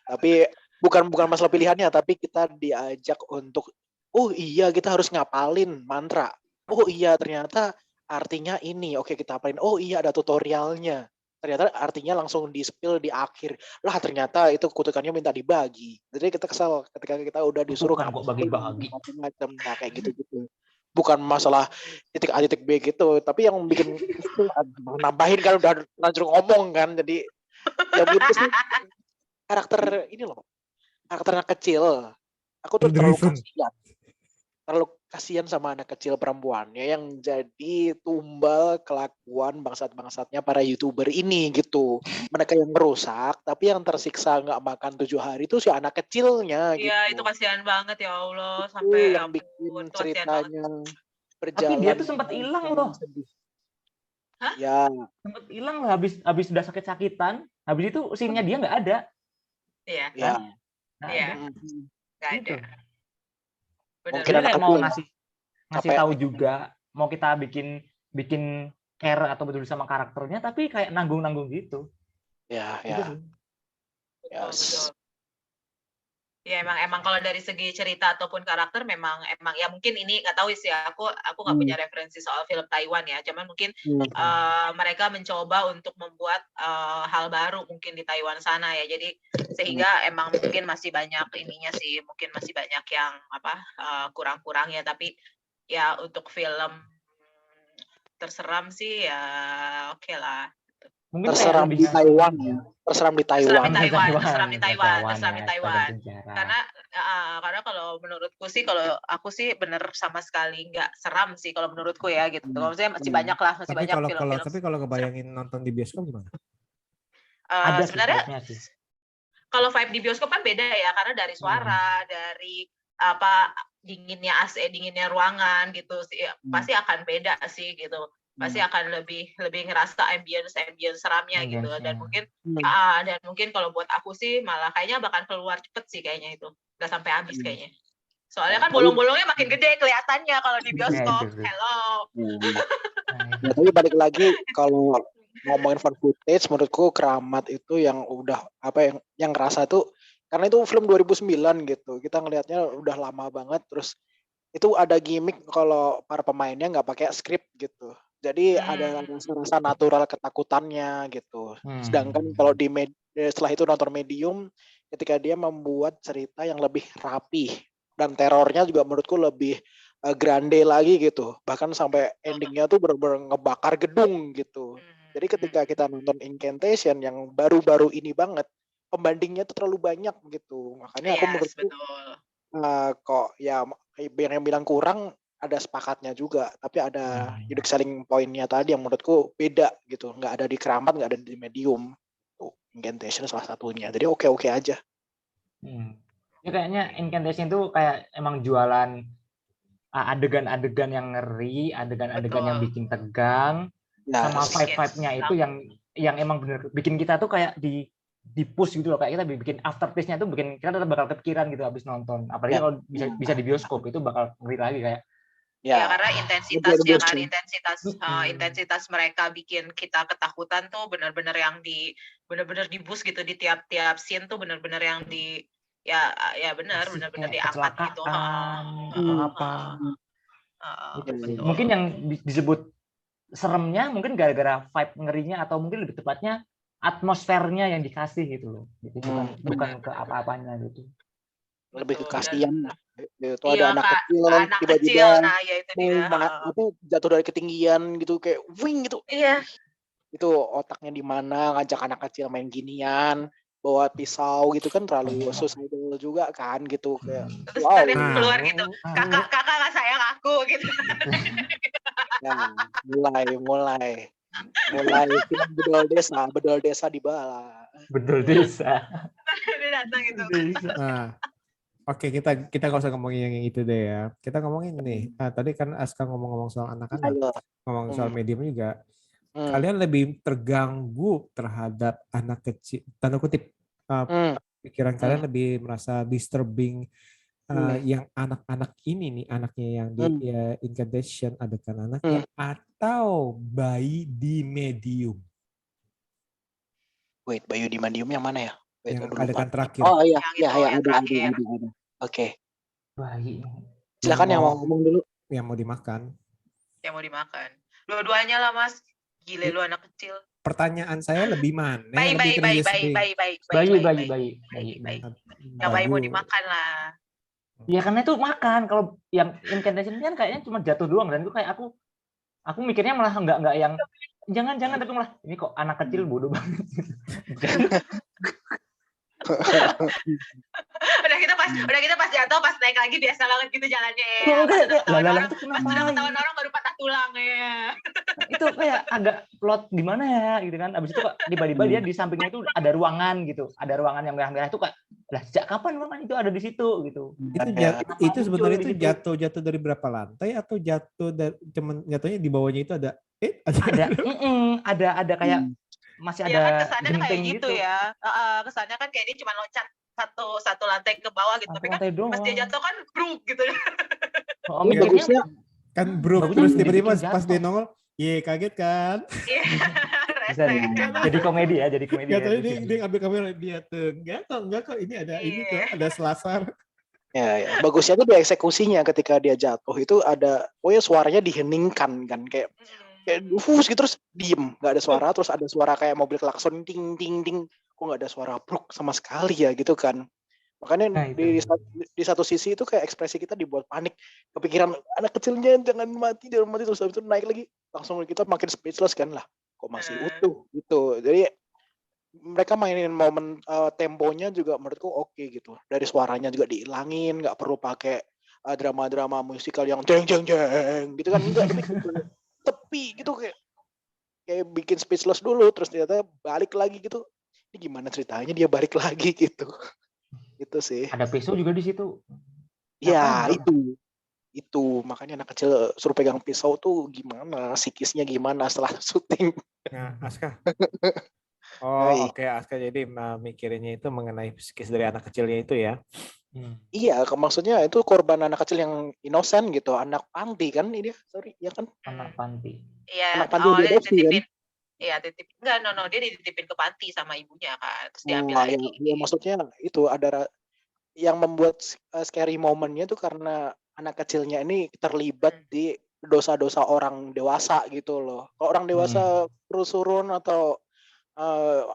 [SPEAKER 4] Tapi bukan masalah pilihannya, tapi kita diajak untuk, oh iya kita harus ngapalin mantra, oh iya ternyata artinya ini, oke kita hafalin, oh iya ada tutorialnya, ternyata artinya langsung di-spill di akhir, lah ternyata itu kutukannya minta dibagi. Jadi kita kesal ketika kita udah disuruh
[SPEAKER 1] kok bagi-bagi
[SPEAKER 4] macam-macam, nah kayak gitu-gitu. Bukan masalah titik A titik B gitu, tapi yang bikin nambahin kan udah lanjut ngomong kan, jadi yang bikin sih karakter ini loh, karakter anak kecil. Aku tuh terlalu kasihan sama anak kecil perempuannya yang jadi tumbal kelakuan bangsat-bangsatnya para YouTuber ini gitu. Mereka yang merusak, tapi yang tersiksa nggak makan 7 hari itu si anak kecilnya.
[SPEAKER 3] Iya,
[SPEAKER 4] gitu.
[SPEAKER 3] Itu kasihan banget ya Allah,
[SPEAKER 4] itu
[SPEAKER 3] sampai
[SPEAKER 4] yang bikin ceritanya berjalan.
[SPEAKER 1] Tapi dia tuh sempat hilang loh.
[SPEAKER 3] Hah?
[SPEAKER 4] Ya.
[SPEAKER 1] Sempat hilang lah, habis sudah sakit-sakitan, habis itu scene-nya dia nggak ada.
[SPEAKER 3] Iya.
[SPEAKER 4] Ya.
[SPEAKER 3] Iya. Nggak ada.
[SPEAKER 1] Mungkin kayak mau ngasih tahu juga, mau kita bikin care atau peduli sama karakternya, tapi kayak nanggung gitu.
[SPEAKER 4] Ya,
[SPEAKER 1] Gitu
[SPEAKER 4] ya.
[SPEAKER 1] sih.
[SPEAKER 4] Yes.
[SPEAKER 3] Betul. Ya emang kalau dari segi cerita ataupun karakter memang ya mungkin ini nggak tahu sih, aku nggak punya referensi soal film Taiwan ya, cuman mungkin mereka mencoba untuk membuat hal baru mungkin di Taiwan sana ya, jadi sehingga emang mungkin masih banyak ininya sih, mungkin masih banyak yang kurang-kurangnya, tapi ya untuk film terseram sih ya oke lah.
[SPEAKER 1] Mungkin kayak
[SPEAKER 4] Terseram
[SPEAKER 1] lebih
[SPEAKER 4] di Taiwan ya. Terseram di Taiwan.
[SPEAKER 3] Terseram di Taiwan.
[SPEAKER 1] Penjara.
[SPEAKER 3] Karena kalau menurutku sih, kalau aku sih bener sama sekali nggak seram sih kalau menurutku ya gitu. Maksudnya masih banyak lah, masih banyak film-film.
[SPEAKER 2] Tapi kalau ngebayangin nonton di bioskop gimana?
[SPEAKER 1] Ada
[SPEAKER 3] sebenarnya
[SPEAKER 1] sih.
[SPEAKER 3] Kalau vibe di bioskop kan beda ya, karena dari suara, dari dinginnya AC, dinginnya ruangan gitu sih, pasti akan beda sih gitu. Pasti akan lebih ngerasa ambience seramnya gitu, dan mungkin kalau buat aku sih malah kayaknya bakal keluar cepet sih kayaknya, itu nggak sampai habis kayaknya, soalnya kan bolong-bolongnya makin gede kelihatannya kalau di bioskop. Hello.
[SPEAKER 4] Ya, tapi balik lagi kalau ngomongin fan footage, menurutku Keramat itu yang udah yang ngerasa tuh, karena itu film 2009 gitu, kita ngelihatnya udah lama banget, terus itu ada gimmick kalau para pemainnya nggak pakai skrip gitu. Jadi ada rasa natural ketakutannya gitu. Sedangkan kalau setelah itu nonton Medium, ketika dia membuat cerita yang lebih rapi dan terornya juga menurutku lebih grande lagi gitu. Bahkan sampai endingnya tuh bener-bener ngebakar gedung gitu. Jadi ketika kita nonton Incantation yang baru-baru ini banget, pembandingnya tuh terlalu banyak gitu. Makanya aku menurutku kok ya yang bilang kurang, ada sepakatnya juga, tapi ada unique selling point-nya tadi yang menurutku beda gitu, nggak ada di Keramat, nggak ada di Medium. Incantation salah satunya, jadi oke aja.
[SPEAKER 1] Ya kayaknya Incantation itu kayak emang jualan adegan-adegan yang ngeri, adegan-adegan yang bikin tegang, sama vibe-nya itu yang emang bener bikin kita tuh kayak di push gitu loh, kayak kita bikin aftertaste-nya tuh bikin kita tetap bakal kepikiran gitu habis nonton, apalagi kalau bisa di bioskop itu bakal ngeri lagi kayak.
[SPEAKER 3] Ya karena intensitasnya kan, intensitas mereka bikin kita ketakutan tuh benar-benar yang benar-benar di boost gitu, di tiap scene tuh benar-benar yang benar-benar diangkat gitu.
[SPEAKER 1] Mungkin yang disebut seremnya mungkin gara-gara vibe ngerinya, atau mungkin lebih tepatnya atmosfernya yang dikasih gitu loh. Jadi bukan ke apa-apanya gitu.
[SPEAKER 4] Lebih ke kasihan lah. Itu ada anak kecil tiba-tiba jatuh dari ketinggian gitu, kayak wing gitu.
[SPEAKER 3] Iya.
[SPEAKER 4] Itu otaknya di mana ngajak anak kecil main ginian, bawa pisau gitu kan, terlalu suicidal juga kan gitu, kayak
[SPEAKER 3] wow. Terus keluar gitu, kakak nggak sayang aku gitu.
[SPEAKER 4] Ya, mulai film bedol desa di bala.
[SPEAKER 1] Bedol desa.
[SPEAKER 3] Dia datang itu.
[SPEAKER 2] Oke, kita nggak usah ngomongin yang itu deh ya. Kita ngomongin nih. Tadi kan Aska ngomong soal anak-anak, ngomong soal Medium juga. Kalian lebih terganggu terhadap anak kecil, tanda kutip, pikiran kalian lebih merasa disturbing yang anak-anak ini nih, anaknya yang di Incantation, adegan anaknya, atau bayi di Medium?
[SPEAKER 4] Wait, bayi di Medium yang mana ya?
[SPEAKER 2] Yang adegan terakhir.
[SPEAKER 4] Oh iya, ada. Oke.
[SPEAKER 1] Bayi.
[SPEAKER 4] Silakan yang mau ngomong dulu.
[SPEAKER 2] Yang mau dimakan.
[SPEAKER 3] Dua-duanya lah, Mas. Gile lu anak kecil.
[SPEAKER 2] Pertanyaan saya lebih mana?
[SPEAKER 3] Bayi. Yang bayi mau dimakan lah.
[SPEAKER 1] Ya karena itu makan. Kalau yang Incantation kan kayaknya cuma jatuh doang, dan itu kayak aku mikirnya malah nggak yang jangan tapi malah ini kok anak kecil bodoh banget.
[SPEAKER 3] udah kita pas jatuh, pas naik lagi biasa banget gitu jalannya ya. Pas udah ketahuan orang baru patah tulang ya.
[SPEAKER 1] Itu kayak agak plot gimana ya gitu kan. Abis itu kok tiba-tiba dia di sampingnya itu ada ruangan gitu. Ada ruangan yang merah-merah itu, kak. Lah sejak kapan ruangan itu ada di situ gitu.
[SPEAKER 2] Itu sebenarnya itu jatuh dari berapa lantai, atau jatuhnya di bawahnya itu ada
[SPEAKER 1] ada kayak masih ada
[SPEAKER 3] kan kesannya kayak gitu ya. Kesannya kan kayak dia cuma loncat satu lantai ke bawah gitu, tapi kan pas dia jatuh kan bruk gitu.
[SPEAKER 4] Bagusnya
[SPEAKER 2] Kan bro,
[SPEAKER 1] Bagusnya
[SPEAKER 2] terus
[SPEAKER 1] dibikin
[SPEAKER 2] tiba-tiba pas
[SPEAKER 1] jatuh.
[SPEAKER 2] dia nongol, ye kaget kan?
[SPEAKER 3] Iya.
[SPEAKER 1] Bisa jadi komedi ya, jadi komedi
[SPEAKER 2] Gak
[SPEAKER 1] ya.
[SPEAKER 2] tahu
[SPEAKER 1] di
[SPEAKER 2] dia,
[SPEAKER 1] sini.
[SPEAKER 2] dia ngambil kamera dia tuh, enggak kok ini ada ini
[SPEAKER 3] Iya.
[SPEAKER 2] kok, ada selasar.
[SPEAKER 4] Ya. Bagusnya tuh di eksekusinya ketika dia jatuh itu ada, suaranya diheningkan kan, kayak dufus gitu terus diem, nggak ada suara, terus ada suara kayak mobil klakson ting ting ting, kok nggak ada suara bruk sama sekali ya gitu kan. Makanya
[SPEAKER 1] Nah, itu.
[SPEAKER 4] di satu sisi itu kayak ekspresi kita dibuat panik, kepikiran anak kecilnya jangan mati terus habis itu naik lagi langsung kita makin speechless kan, lah kok masih utuh gitu. Jadi mereka mainin momen temponya juga menurutku oke gitu. Dari suaranya juga dihilangin, nggak perlu pakai drama-drama musikal yang jeng jeng jeng gitu kan, enggak, tapi tepi gitu kayak bikin speechless dulu terus ternyata balik lagi gitu. Ini gimana ceritanya dia balik lagi gitu. Itu sih.
[SPEAKER 1] Ada pisau juga di situ.
[SPEAKER 4] Ya,
[SPEAKER 1] Ngapain, Bro?
[SPEAKER 4] itu makanya anak kecil suruh pegang pisau tuh gimana, psikisnya gimana setelah syuting.
[SPEAKER 2] Nah, Aska.
[SPEAKER 4] Hai.
[SPEAKER 2] Oke, Aska jadi mikirinnya itu mengenai psikis dari anak kecilnya itu ya.
[SPEAKER 4] Iya, maksudnya itu korban anak kecil yang innocent gitu, anak panti kan ini, sorry, ya kan?
[SPEAKER 1] Anak panti.
[SPEAKER 3] Iya,
[SPEAKER 4] Anak panti yang
[SPEAKER 3] awalnya
[SPEAKER 4] diadopsi kan?
[SPEAKER 3] dititipin. Iya, enggak, dia dititipin ke panti sama ibunya kan, terus diambil
[SPEAKER 4] Oh,
[SPEAKER 3] lagi.
[SPEAKER 4] ya, maksudnya itu ada yang membuat scary momennya tuh karena anak kecilnya ini terlibat di dosa-dosa orang dewasa gitu loh. Kalau orang dewasa rusurun atau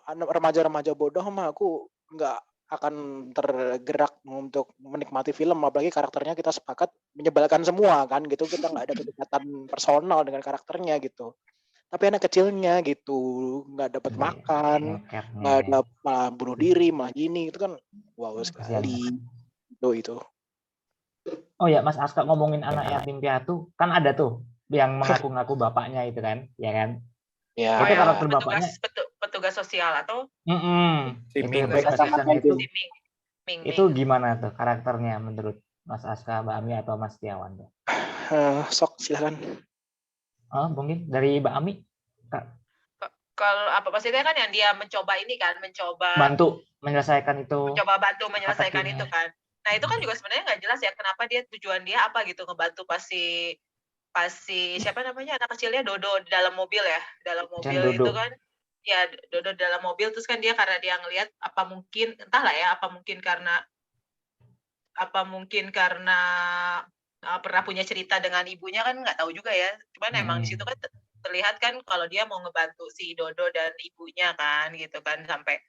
[SPEAKER 4] remaja-remaja bodoh mah aku nggak akan tergerak untuk menikmati film, apalagi karakternya kita sepakat menyebalkan semua kan gitu, kita nggak ada kedekatan personal dengan karakternya gitu. Tapi anak kecilnya gitu nggak dapat makan, nggak ada, malah bunuh diri, malah gini, itu kan wow sekali itu.
[SPEAKER 1] Oh ya, Mas Aska ngomongin anak yatim piatu, kan ada tuh yang mengaku-ngaku bapaknya itu kan, ya kan?
[SPEAKER 4] Ya,
[SPEAKER 1] Itu karakter bapaknya.
[SPEAKER 3] Petugas sosial atau
[SPEAKER 2] Si
[SPEAKER 1] itu
[SPEAKER 2] Ming.
[SPEAKER 1] best assistant itu.
[SPEAKER 3] Ming.
[SPEAKER 1] Itu gimana tuh karakternya menurut Mas Aska, Mbak Ami atau Mas Setiawan tuh?
[SPEAKER 4] sok silakan.
[SPEAKER 1] Oh, mungkin dari Mbak Ami.
[SPEAKER 3] Kalau apa maksudnya kan yang dia mencoba
[SPEAKER 1] bantu menyelesaikan itu.
[SPEAKER 3] bantu menyelesaikan itu kan. Nah, itu kan juga sebenarnya nggak jelas ya kenapa tujuan dia apa gitu ngebantu pas si siapa namanya anak kecilnya Dodo di dalam mobil ya. Dalam mobil itu kan ya Dodo dalam mobil terus kan dia karena dia ngelihat apa mungkin karena pernah punya cerita dengan ibunya kan nggak tahu juga ya. Cuman emang di situ kan terlihat kan kalau dia mau ngebantu si Dodo dan ibunya kan gitu kan sampai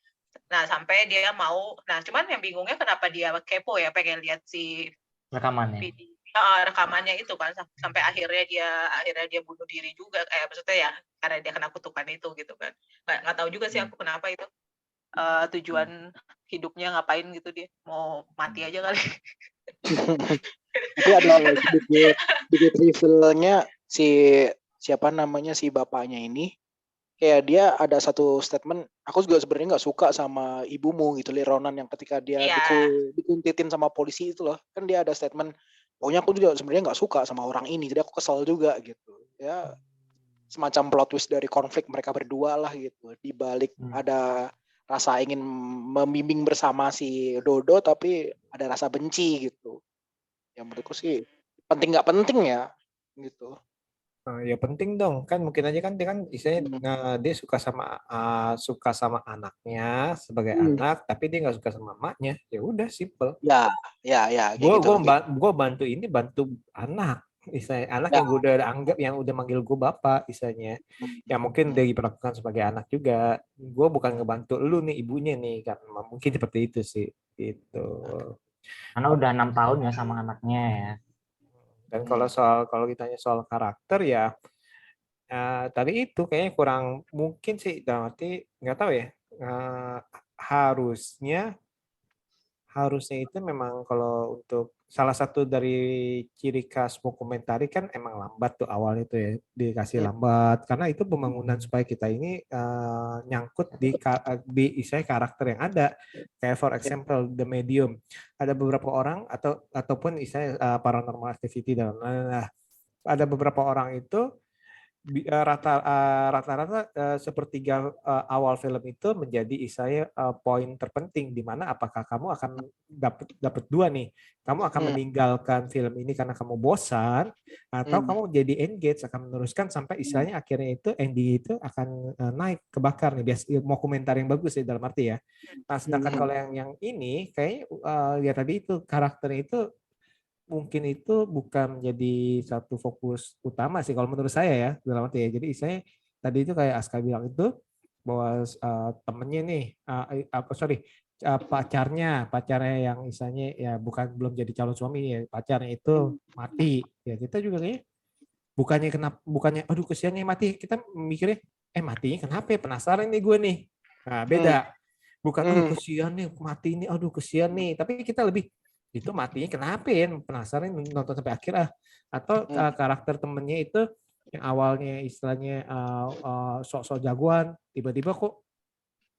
[SPEAKER 3] dia mau. Nah, cuman yang bingungnya kenapa dia kepo ya pengen lihat si rekamannya itu kan sampai akhirnya dia bunuh diri juga maksudnya ya karena dia kena kutukan itu gitu kan. Nggak tahu juga sih aku kenapa itu tujuan hidupnya ngapain gitu dia mau mati aja kali.
[SPEAKER 4] Tapi ada sedikit reveal-nya siapa namanya si bapaknya ini, kayak dia ada satu statement, aku juga sebenarnya nggak suka sama ibumu gitu, Ronan, yang ketika dia dikuntitin sama polisi itu loh, kan dia ada statement, pokoknya aku juga sebenarnya nggak suka sama orang ini, jadi aku kesel juga gitu. Ya semacam plot twist dari konflik mereka berdua lah gitu, di balik ada rasa ingin membimbing bersama si Dodo tapi ada rasa benci gitu. Yang menurutku sih penting nggak penting ya gitu.
[SPEAKER 2] Ya penting dong, kan mungkin aja kan dia kan istilahnya dia suka sama anaknya sebagai anak, tapi dia nggak suka sama emaknya. Ya udah simple.
[SPEAKER 4] Ya.
[SPEAKER 2] Gue bantu anak, istilahnya anak yang gue udah anggap, yang udah manggil gue bapak, istilahnya. Ya mungkin dia diperlakukan sebagai anak juga. Gue bukan ngebantu lu nih ibunya nih, karena mungkin seperti itu sih. Gitu.
[SPEAKER 1] Karena udah 6 tahun ya sama anaknya ya.
[SPEAKER 2] Dan kalau ditanya soal karakter ya tadi itu kayaknya kurang mungkin sih, berarti nggak tahu ya, harusnya itu memang kalau untuk salah satu dari ciri khas dokumentari kan emang lambat tuh awal itu ya, dikasih lambat karena itu pembangunan supaya kita ini nyangkut di istilah karakter yang ada, kayak for example The Medium, ada beberapa orang ataupun istilah paranormal activity dan ada beberapa orang itu rata-rata sepertiga awal film itu menjadi istilahnya poin terpenting, di mana apakah kamu akan dapat dua nih, kamu akan meninggalkan film ini karena kamu bosan, atau kamu jadi engage, akan meneruskan sampai istilahnya akhirnya itu ending itu akan naik kebakar nih, biasa mau komentar yang bagus ya dalam arti ya. Nah sedangkan kalau yang ini kayaknya ya tadi itu karakternya itu mungkin itu bukan menjadi satu fokus utama sih kalau menurut saya ya dalam arti ya. Jadi saya tadi itu kayak Aska bilang itu bahwa temennya nih pacarnya yang misalnya ya belum jadi calon suami ya, pacarnya itu mati ya, kita juga kayak bukannya aduh kesiannya mati, kita mikirnya matinya kenapa ya, penasaran nih gue nih. Nah beda, bukan aduh kesian nih mati ini, aduh kesian nih, tapi kita lebih itu matinya kenapa ya, penasaran nonton sampai akhir atau karakter temennya itu yang awalnya istilahnya sok-sok jagoan tiba-tiba kok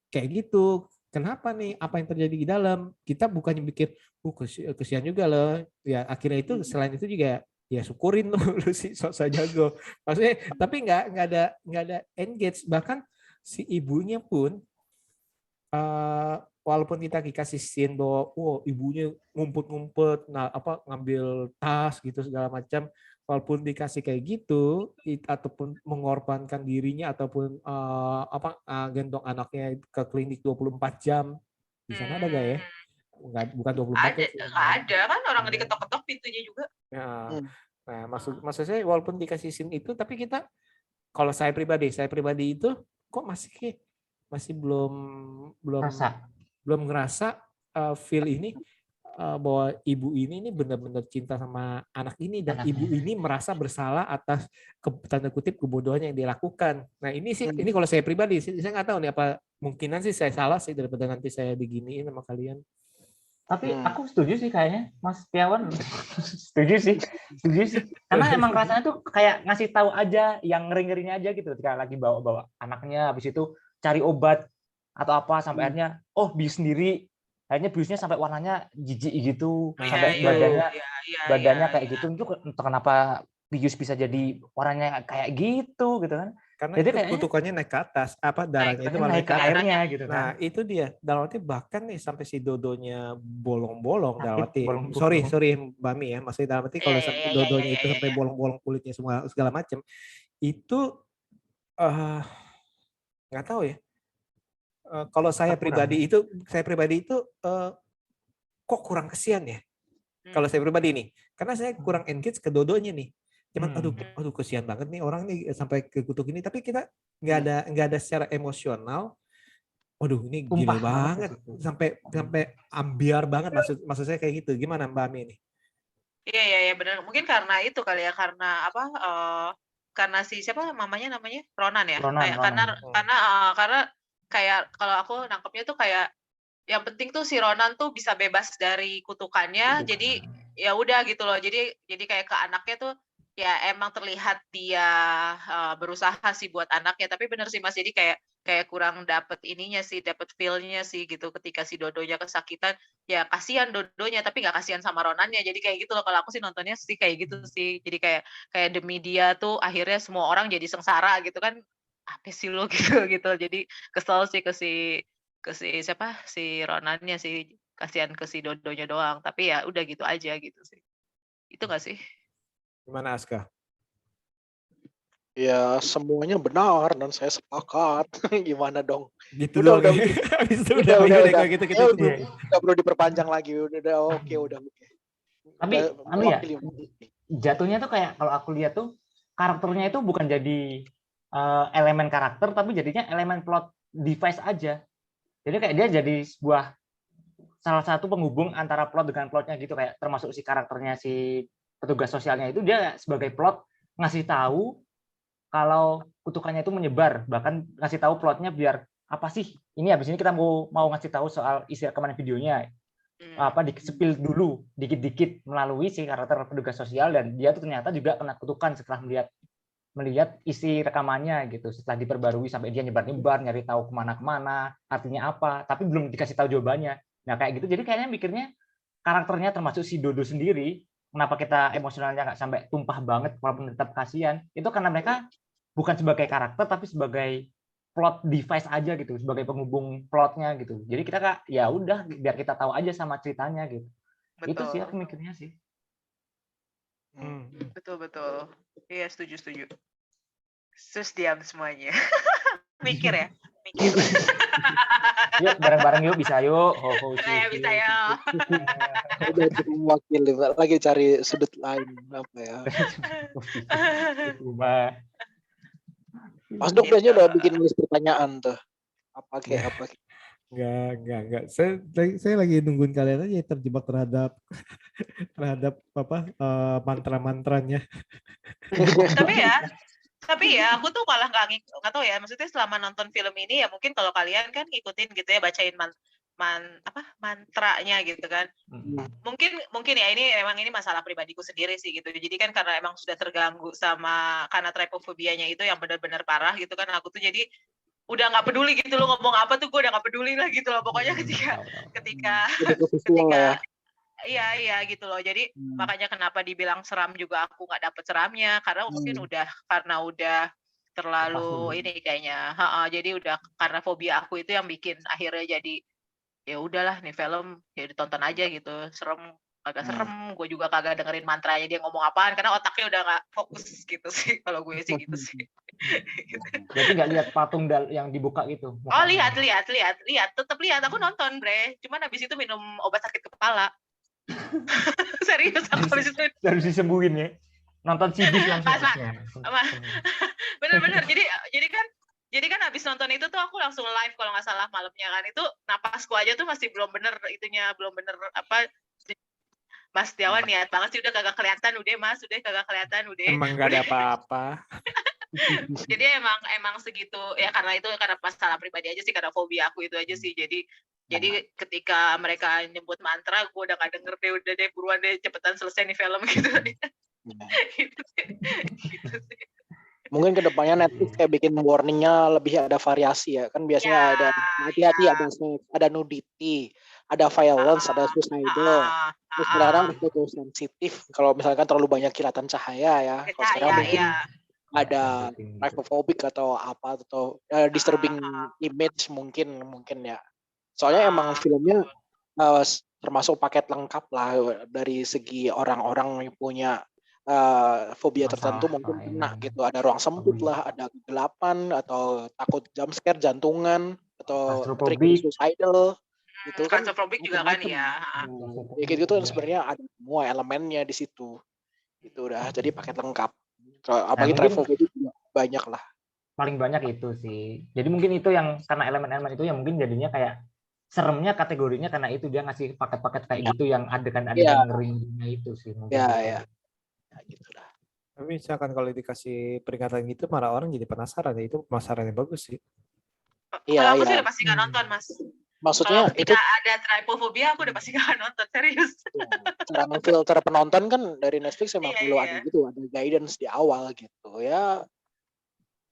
[SPEAKER 2] kayak gitu, kenapa nih, apa yang terjadi di dalam, kita bukannya mikir kesian juga loh ya, akhirnya itu selain itu juga ya syukurin lu sih sok-sok jago maksudnya, tapi nggak ada engage, bahkan si ibunya pun walaupun kita dikasih scene bahwa ibunya ngumpet-ngumpet, ngambil tas gitu segala macam, walaupun dikasih kayak gitu ataupun mengorbankan dirinya ataupun gendong anaknya ke klinik 24 jam. Di sana ada gak ya? Bukan 24 jam.
[SPEAKER 3] Ada kan orang diketok-ketok pintunya juga.
[SPEAKER 2] Ya. Nah, maksud saya walaupun dikasih scene itu, tapi kita, kalau saya pribadi itu kok masih belum ngerasa feel ini bahwa ibu ini benar-benar cinta sama anak ini, dan ibu ini merasa bersalah atas tanda kutip kebodohan yang dilakukan. Nah ini sih, ini kalau saya pribadi sih, saya nggak tahu nih apa mungkinan sih saya salah sih daripada nanti saya diginiin sama kalian.
[SPEAKER 1] Tapi aku setuju sih kayaknya, Mas Piawan. setuju sih. Karena emang rasanya tuh kayak ngasih tahu aja yang ngeri-ngerinya aja gitu, ketika lagi bawa anaknya, habis itu cari obat atau apa sampai akhirnya bius sendiri, akhirnya biusnya sampai warnanya jijik gitu, sampai badannya kayak gitu. Itu entah kenapa bius bisa jadi warnanya kayak gitu kan.
[SPEAKER 2] Karena jadi itu kutukannya naik ke atas, darahnya itu malah naik ke
[SPEAKER 1] airnya gitu kan.
[SPEAKER 2] Nah itu dia, dalam arti bahkan nih sampai si dodonya bolong-bolong, dalam arti sorry Mbak Mi ya, maksudnya dalam arti kalau sampai dodonya itu sampai bolong-bolong kulitnya semua segala macam, itu nggak tahu ya. Kalau saya pribadi itu kok kurang kesian ya. Kalau saya pribadi nih, karena saya kurang engage ke dodonya nih. Cuman aduh kesian banget nih orang nih sampai ke kutuk ini, tapi kita nggak ada secara emosional. Waduh ini gini banget sampai ambiar banget, maksud saya kayak gitu. Gimana Mbak Ami ini?
[SPEAKER 3] Iya benar. Mungkin karena itu kali ya, karena karena si siapa namanya Ronan ya. Karena kayak kalau aku nangkepnya tuh kayak yang penting tuh si Ronan tuh bisa bebas dari kutukannya. Jadi ya udah gitu loh. Jadi kayak ke anaknya tuh ya emang terlihat dia berusaha sih buat anaknya, tapi bener sih Mas, jadi kayak kurang dapet ininya sih, dapet feel-nya sih gitu, ketika si Dodonya kesakitan, ya kasihan Dodonya, tapi nggak kasihan sama Ronannya, jadi kayak gitu loh, kalau aku sih nontonnya sih kayak gitu sih, jadi kayak demi dia tuh akhirnya semua orang jadi sengsara gitu kan, apa sih lo gitu, jadi kesel sih ke si siapa, si Ronannya sih, kasihan ke si Dodonya doang, tapi ya udah gitu aja gitu sih, itu nggak sih?
[SPEAKER 2] Gimana Aska?
[SPEAKER 4] Ya semuanya benar dan saya sepakat. Gimana dong?
[SPEAKER 2] Gitu udah
[SPEAKER 4] gitu. Udah perlu diperpanjang lagi. Udah oke.
[SPEAKER 1] Tapi ya, jatuhnya tuh kayak kalau aku lihat tuh karakternya itu bukan jadi elemen karakter, tapi jadinya elemen plot device aja. Jadi kayak dia jadi salah satu penghubung antara plot dengan plotnya gitu, kayak termasuk si karakternya si petugas sosialnya itu, dia sebagai plot ngasih tahu kalau kutukannya itu menyebar, bahkan ngasih tahu plotnya biar apa sih ini, habis ini kita mau ngasih tahu soal isi rekaman videonya, di-spill dulu dikit-dikit melalui si karakter petugas sosial, dan dia tuh ternyata juga kena kutukan setelah melihat isi rekamannya gitu, setelah diperbarui sampai dia nyebar-nyebar nyari tahu kemana-kemana artinya apa, tapi belum dikasih tahu jawabannya. Nah kayak gitu, jadi kayaknya mikirnya karakternya termasuk si Dodo sendiri, kenapa kita emosionalnya nggak sampai tumpah banget walaupun tetap kasihan, itu karena mereka bukan sebagai karakter tapi sebagai plot device aja gitu, sebagai penghubung plotnya gitu. Jadi kita ya udah biar kita tahu aja sama ceritanya gitu. Itu sih
[SPEAKER 3] Betul.
[SPEAKER 1] aku mikirnya sih.
[SPEAKER 3] Betul. Iya, setuju. Terus diam semuanya. Mikir ya? Mikir.
[SPEAKER 1] Yuk bareng-bareng yuk, bisa yuk.
[SPEAKER 3] Saya bisa ya.
[SPEAKER 4] Udah cukup mewakili, lagi cari sudut lain apa ya. Mas Dok biasanya udah bikin list pertanyaan tuh. Apa kayak.
[SPEAKER 2] Enggak. Saya lagi nungguin kalian aja terjebak terhadap mantra-mantranya.
[SPEAKER 3] Tapi ya aku tuh malah nggak tahu ya, maksudnya selama nonton film ini ya mungkin kalau kalian kan ngikutin gitu ya, bacain mantranya gitu kan. Mungkin ya ini masalah pribadiku sendiri sih gitu. Jadi kan karena emang sudah terganggu karena trypofobianya itu yang benar-benar parah gitu kan, aku tuh jadi udah nggak peduli gitu loh, ngomong apa tuh gue udah nggak peduli lah gitu loh pokoknya ketika iya gitu loh. Jadi makanya kenapa dibilang seram juga aku nggak dapet seramnya, karena mungkin karena udah terlalu ini kayaknya. Jadi udah karena fobia aku itu yang bikin akhirnya jadi ya udahlah nih film ya ditonton aja gitu. Agak serem, gue juga kagak dengerin mantranya dia ngomong apaan karena otaknya udah nggak fokus gitu sih. Kalau gue sih gitu sih.
[SPEAKER 1] Berarti nggak lihat patung yang dibuka gitu?
[SPEAKER 3] Oh lihat, tetap lihat. Aku nonton bre, cuman habis itu minum obat sakit kepala. Serius aku habis itu
[SPEAKER 1] harus disembuhin ya. Nonton CD langsung.
[SPEAKER 3] Bener. Jadi kan habis nonton itu tuh aku langsung live kalau nggak salah malamnya kan. Itu napasku aja tuh masih belum bener apa. Mas Setiawan niat banget sih, udah kagak kelihatan
[SPEAKER 2] Emang nggak ada apa-apa.
[SPEAKER 3] Jadi emang segitu ya, karena masalah pribadi aja sih, karena fobia aku itu aja sih. Jadi ketika mereka nyebut mantra, gue udah gak denger deh, udah deh buruan deh cepetan selesai nih film gitu. Gitu sih.
[SPEAKER 4] Mungkin kedepannya Netflix kayak bikin warningnya lebih ada variasi ya, kan biasanya ada hati-hati, ada nudity, ada violence, ada suicidal. Terus sekarang itu sensitif kalau misalkan terlalu banyak kilatan cahaya ya. Kalau sekarang mungkin ada trypophobic atau apa, atau disturbing image mungkin ya. Soalnya emang filmnya termasuk paket lengkap lah dari segi orang-orang yang punya fobia tertentu mungkin kena gitu. Ada ruang sempit lah, ada kegelapan, atau takut jump scare, jantungan, atau trigger suicidal gitu kan.
[SPEAKER 3] Claustrophobic juga kan ya.
[SPEAKER 4] Ya gitu kan sebenarnya ada semua elemennya di situ. Itu udah jadi paket lengkap. Apalagi trypophobic juga banyak lah.
[SPEAKER 1] Paling banyak itu sih. Jadi mungkin itu yang karena elemen-elemen itu yang mungkin jadinya kayak seremnya kategorinya karena itu dia ngasih paket-paket kayak gitu yang adegan-adegan ngerinya itu sih mungkin.
[SPEAKER 4] Ya gitu lah.
[SPEAKER 2] Tapi misalkan kalau dikasih peringatan gitu, malah orang jadi penasaran ya, itu pemasaran yang bagus sih.
[SPEAKER 3] Kalau aku sih udah pasti nggak nonton, Mas.
[SPEAKER 4] Maksudnya
[SPEAKER 3] kalau tidak ada trypophobia, aku udah pasti nggak nonton, serius.
[SPEAKER 4] Cara memfilter penonton kan dari Netflix emang perlu ada gitu, ada guidance di awal gitu ya.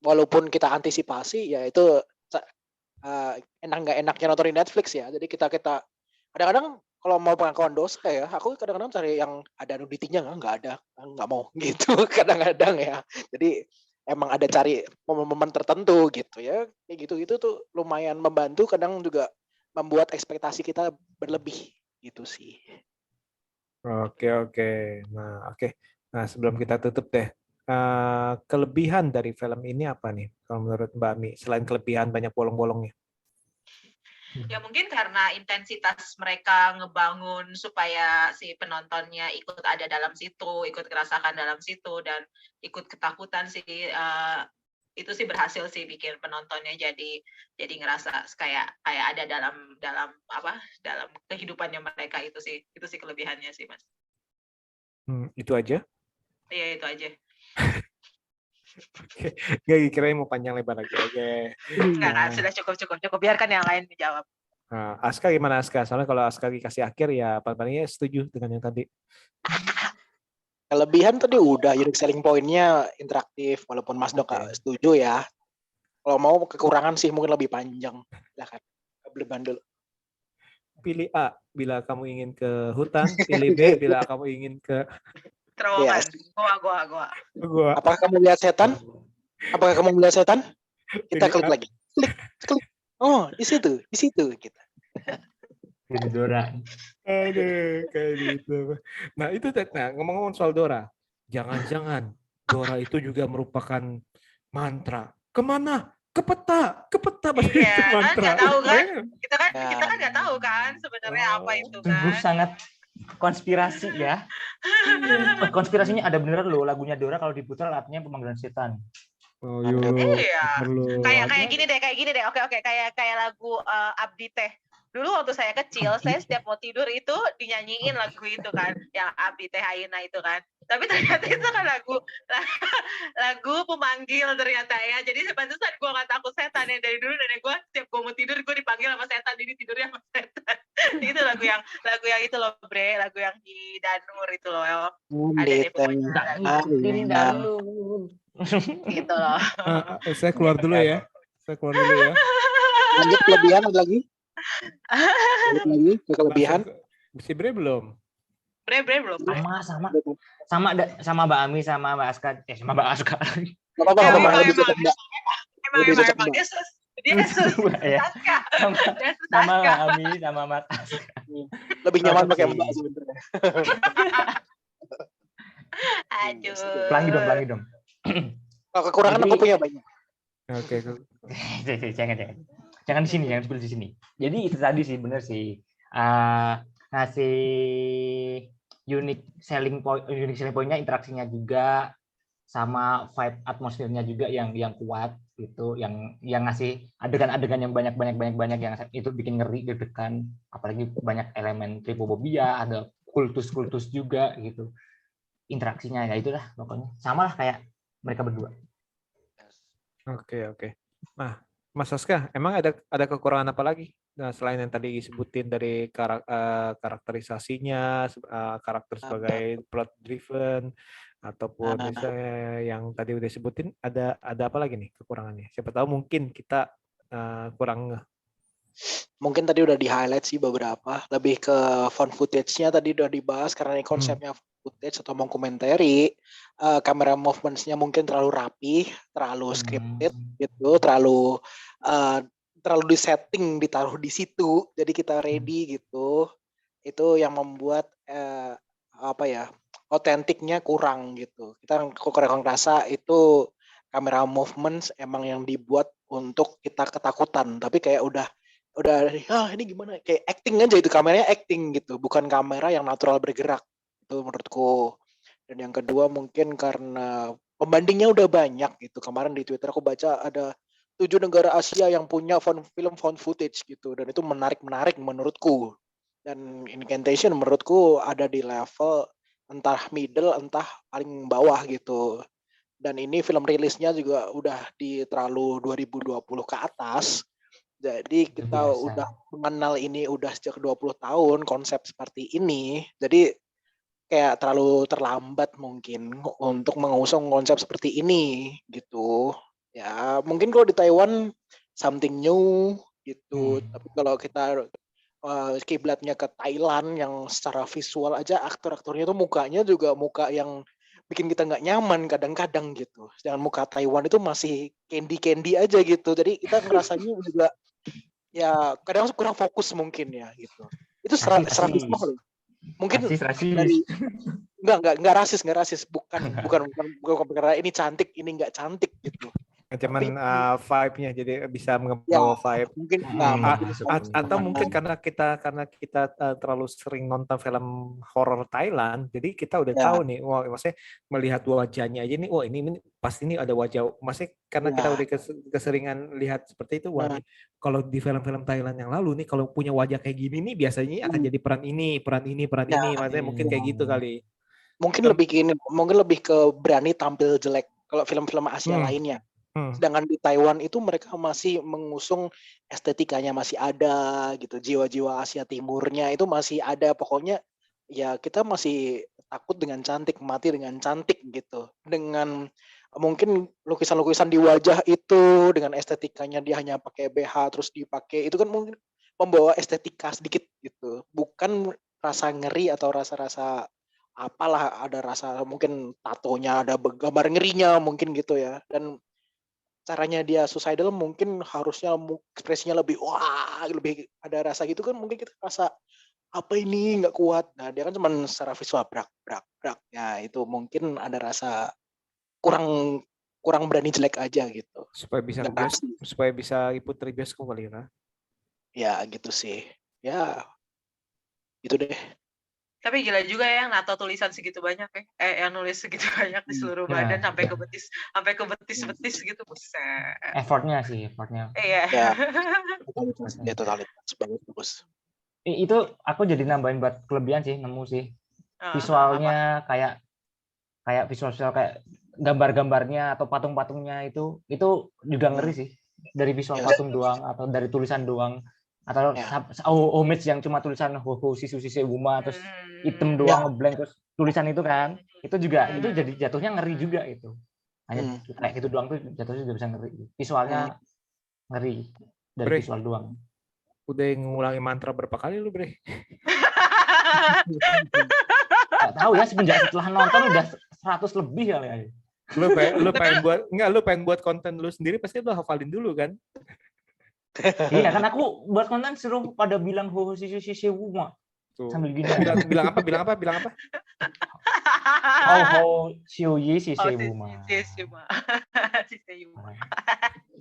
[SPEAKER 4] Walaupun kita antisipasi ya itu enak nggak enaknya nonton di Netflix ya. Jadi kita kadang-kadang kalau mau pengakuan dosa ya, aku kadang-kadang cari yang ada nuditinya, nggak ada, nggak mau gitu kadang-kadang ya. Jadi emang ada cari momen-momen tertentu gitu ya, kayak gitu tuh lumayan membantu, kadang juga membuat ekspektasi kita berlebih gitu sih.
[SPEAKER 2] Oke. Nah sebelum kita tutup deh, kelebihan dari film ini apa nih kalau menurut Mbak Mi, selain kelebihan banyak bolong-bolongnya?
[SPEAKER 3] Ya mungkin karena intensitas mereka ngebangun supaya si penontonnya ikut ada dalam situ, ikut merasakan dalam situ, dan ikut ketakutan sih. Itu sih berhasil sih bikin penontonnya jadi ngerasa kayak ada dalam kehidupannya mereka. Itu sih kelebihannya sih, Mas.
[SPEAKER 2] Itu aja?
[SPEAKER 3] Iya, itu aja.
[SPEAKER 2] Gak kira mau panjang lebar lagi. Oke.
[SPEAKER 3] Enggak, sudah cukup. Biarkan yang lain dijawab.
[SPEAKER 2] Nah, Aska gimana Aska? Soalnya kalau Aska dikasih akhir ya palingnya setuju dengan yang tadi.
[SPEAKER 4] Kelebihan tadi udah, unique selling point-nya interaktif, walaupun Mas Dok gak setuju ya. Kalau mau kekurangan sih mungkin lebih panjang. Silakan beli bandel.
[SPEAKER 2] Pilih A bila kamu ingin ke hutan, pilih B bila kamu ingin ke
[SPEAKER 3] terowongan. Gua.
[SPEAKER 4] Apakah kamu lihat setan? Apakah kamu melihat setan? Kita
[SPEAKER 2] Ini
[SPEAKER 4] klik lagi. Klik. Oh, di situ gitu.
[SPEAKER 1] Jadi Dora.
[SPEAKER 2] Aduh, kayak gitu. Nah, itu nah, ngomong-ngomong soal Dora. Jangan-jangan Dora itu juga merupakan mantra. Kemana? Ke peta bahasa
[SPEAKER 3] Iya,
[SPEAKER 2] itu
[SPEAKER 3] kan
[SPEAKER 2] mantra.
[SPEAKER 3] nggak tahu kan? Kita
[SPEAKER 4] Ya.
[SPEAKER 3] kan nggak tahu kan sebenarnya apa
[SPEAKER 2] Oh,
[SPEAKER 3] itu
[SPEAKER 1] Sungguh
[SPEAKER 3] kan.
[SPEAKER 1] sangat konspirasi ya.
[SPEAKER 2] iya.
[SPEAKER 1] Konspirasinya ada beneran loh, lagunya Dora kalau diputar artinya pemanggilan setan.
[SPEAKER 2] Oh,
[SPEAKER 4] Aduh.
[SPEAKER 2] yuk.
[SPEAKER 3] Iya.
[SPEAKER 2] Perlu
[SPEAKER 3] Kayak
[SPEAKER 2] ada.
[SPEAKER 3] kayak gini deh. Oke, kayak lagu Abdi Teh. Dulu waktu saya kecil, saya setiap mau tidur itu dinyanyiin lagu itu kan, yang Abdi Teh Ayeuna itu kan. Tapi ternyata itu kan lagu pemanggil ternyata ya. Jadi sepantasan gue nggak takut setan ya, dari dulu nenek gue setiap gue mau tidur gue dipanggil sama setan, jadi tidurnya sama setan. Itu lagu yang itu loh Bre, lagu yang di Danur itu loh. Ada deh pokoknya.
[SPEAKER 1] Tak ngikutin dulu.
[SPEAKER 3] Gitu loh.
[SPEAKER 2] Saya keluar dulu ya.
[SPEAKER 4] Lanjut kelebihan ada lagi? Lanjut lagi ke kelebihan.
[SPEAKER 2] Si Bre belum?
[SPEAKER 3] Bre belum.
[SPEAKER 1] Sama Mbak Ami sama Mbak Aska. Sama Mbak Aska.
[SPEAKER 4] Gak apa-apa, lebih cocok Mbak. Lebih cocok Mbak.
[SPEAKER 3] Dia
[SPEAKER 1] Ya. Sama Mbak Ami sama Mbak Aska.
[SPEAKER 4] Lebih nyaman
[SPEAKER 1] Cocok
[SPEAKER 4] pakai
[SPEAKER 1] sih.
[SPEAKER 4] Mbak sebenarnya.
[SPEAKER 3] Aduh.
[SPEAKER 1] Pelangi dong.
[SPEAKER 4] Kalau kekurangan
[SPEAKER 1] Jadi-
[SPEAKER 4] aku punya banyak.
[SPEAKER 2] Oke.
[SPEAKER 1] Jangan di sini, jangan spill di sini. Jadi itu tadi sih bener sih. Ngasih unique selling point-nya interaksinya juga, sama vibe atmosfernya juga yang kuat gitu, yang ngasih adegan-adegan yang banyak yang itu bikin ngeri deg-degan, apalagi banyak elemen tripobobia, ada kultus juga gitu. Interaksinya ya itulah pokoknya. Sama lah kayak mereka berdua.
[SPEAKER 2] Oke. Nah, Mas Aska, emang ada kekurangan apa lagi? Nah, selain yang tadi disebutin dari karakterisasinya, karakter sebagai plot driven, ataupun misalnya yang tadi udah sebutin, ada apa lagi nih kekurangannya? Siapa tahu mungkin kita kurang.
[SPEAKER 4] Mungkin tadi udah di-highlight sih beberapa. Lebih ke found footage-nya tadi udah dibahas karena ini konsepnya footage atau mockumentary. Kamera movements-nya mungkin terlalu rapi, terlalu scripted gitu, terlalu disetting, ditaruh di situ. Jadi kita ready gitu. Itu yang membuat otentiknya kurang gitu. Kita kurang rasa itu kamera movements emang yang dibuat untuk kita ketakutan, tapi kayak udah ini gimana, kayak acting aja, itu kameranya acting gitu, bukan kamera yang natural bergerak, itu menurutku. Dan yang kedua mungkin karena pembandingnya udah banyak gitu. Kemarin di Twitter aku baca ada 7 negara Asia yang punya film found footage gitu, dan itu menarik menurutku. Dan Incantation menurutku ada di level entah middle entah paling bawah gitu. Dan ini film rilisnya juga udah di terlalu 2020 ke atas. Jadi kita udah mengenal ini udah sejak 20 tahun konsep seperti ini. Jadi kayak terlalu terlambat mungkin untuk mengusung konsep seperti ini gitu. Ya, mungkin kalau di Taiwan something new gitu. Tapi kalau kita kiblatnya ke Thailand yang secara visual aja aktor-aktornya tuh mukanya juga muka yang bikin kita nggak nyaman kadang-kadang gitu. Sedangkan muka Taiwan itu masih candy aja gitu. Jadi kita ngerasanya juga ya kadang kurang fokus mungkin ya gitu. Itu rasisme loh. Mungkin dari nggak rasis, bukan karena ini cantik, ini nggak cantik gitu.
[SPEAKER 2] Cuman vibe-nya jadi bisa membawa vibe.
[SPEAKER 4] Mungkin
[SPEAKER 2] atau mungkin karena kita terlalu sering nonton film horor Thailand, jadi kita udah tahu nih, wah maksudnya melihat wajahnya aja nih, wah ini pasti ini ada wajah, maksudnya karena kita udah keseringan lihat seperti itu, wah kalau di film-film Thailand yang lalu nih kalau punya wajah kayak gini nih biasanya akan jadi peran ini, maksudnya mungkin kayak gitu kali.
[SPEAKER 4] Mungkin lebih ke berani tampil jelek kalau film-film Asia lainnya. Sedangkan di Taiwan itu mereka masih mengusung estetikanya masih ada gitu, jiwa-jiwa Asia Timurnya itu masih ada. Pokoknya ya kita masih takut dengan cantik, mati dengan cantik gitu. Dengan mungkin lukisan-lukisan di wajah itu dengan estetikanya dia hanya pakai BH terus dipakai, itu kan mungkin membawa estetika sedikit gitu. Bukan rasa ngeri atau rasa-rasa apalah, ada rasa mungkin tatonya ada gambar ngerinya mungkin gitu ya. Dan caranya dia suicidal mungkin harusnya ekspresinya lebih wah, lebih ada rasa gitu kan, mungkin kita rasa apa ini nggak kuat. Nah dia kan cuma secara visual brak brak brak. Ya itu mungkin ada rasa kurang kurang berani jelek aja gitu.
[SPEAKER 2] Supaya bisa
[SPEAKER 4] Nggak asli.
[SPEAKER 2] supaya bisa ikut di bioskop kali ya.
[SPEAKER 4] Ya gitu sih. Ya itu deh.
[SPEAKER 3] Tapi gila juga ya yang nato tulisan segitu banyak ya. Yang nulis segitu banyak di seluruh badan sampai ke betis gitu. Buset.
[SPEAKER 1] Effortnya.
[SPEAKER 3] Iya.
[SPEAKER 4] Ya totalitas bagus.
[SPEAKER 1] Itu aku jadi nambahin buat kelebihan sih, nemu sih. Visualnya kayak visual kayak gambar-gambarnya atau patung-patungnya itu juga ngeri sih. Dari visual patung doang atau dari tulisan doang atau homage yang cuma tulisan ho sisu wuma terus hitam doang ngeblank terus tulisan itu kan itu juga itu jadi jatuhnya ngeri juga itu hanya kayak gitu doang tuh jatuhnya juga bisa ngeri visualnya ngeri dari visual doang.
[SPEAKER 2] Udah ngulangi mantra berapa kali lu, Bre?
[SPEAKER 1] Nggak tahu ya setelah nonton udah 100 lebih kali ya.
[SPEAKER 2] Lu pengen buat konten lu sendiri pasti lu hafalin dulu kan?
[SPEAKER 1] Iya kan aku buat konten suruh pada bilang ho sisu wuma sambil gini.
[SPEAKER 2] Bilang apa?
[SPEAKER 1] Ho siu yi wuma.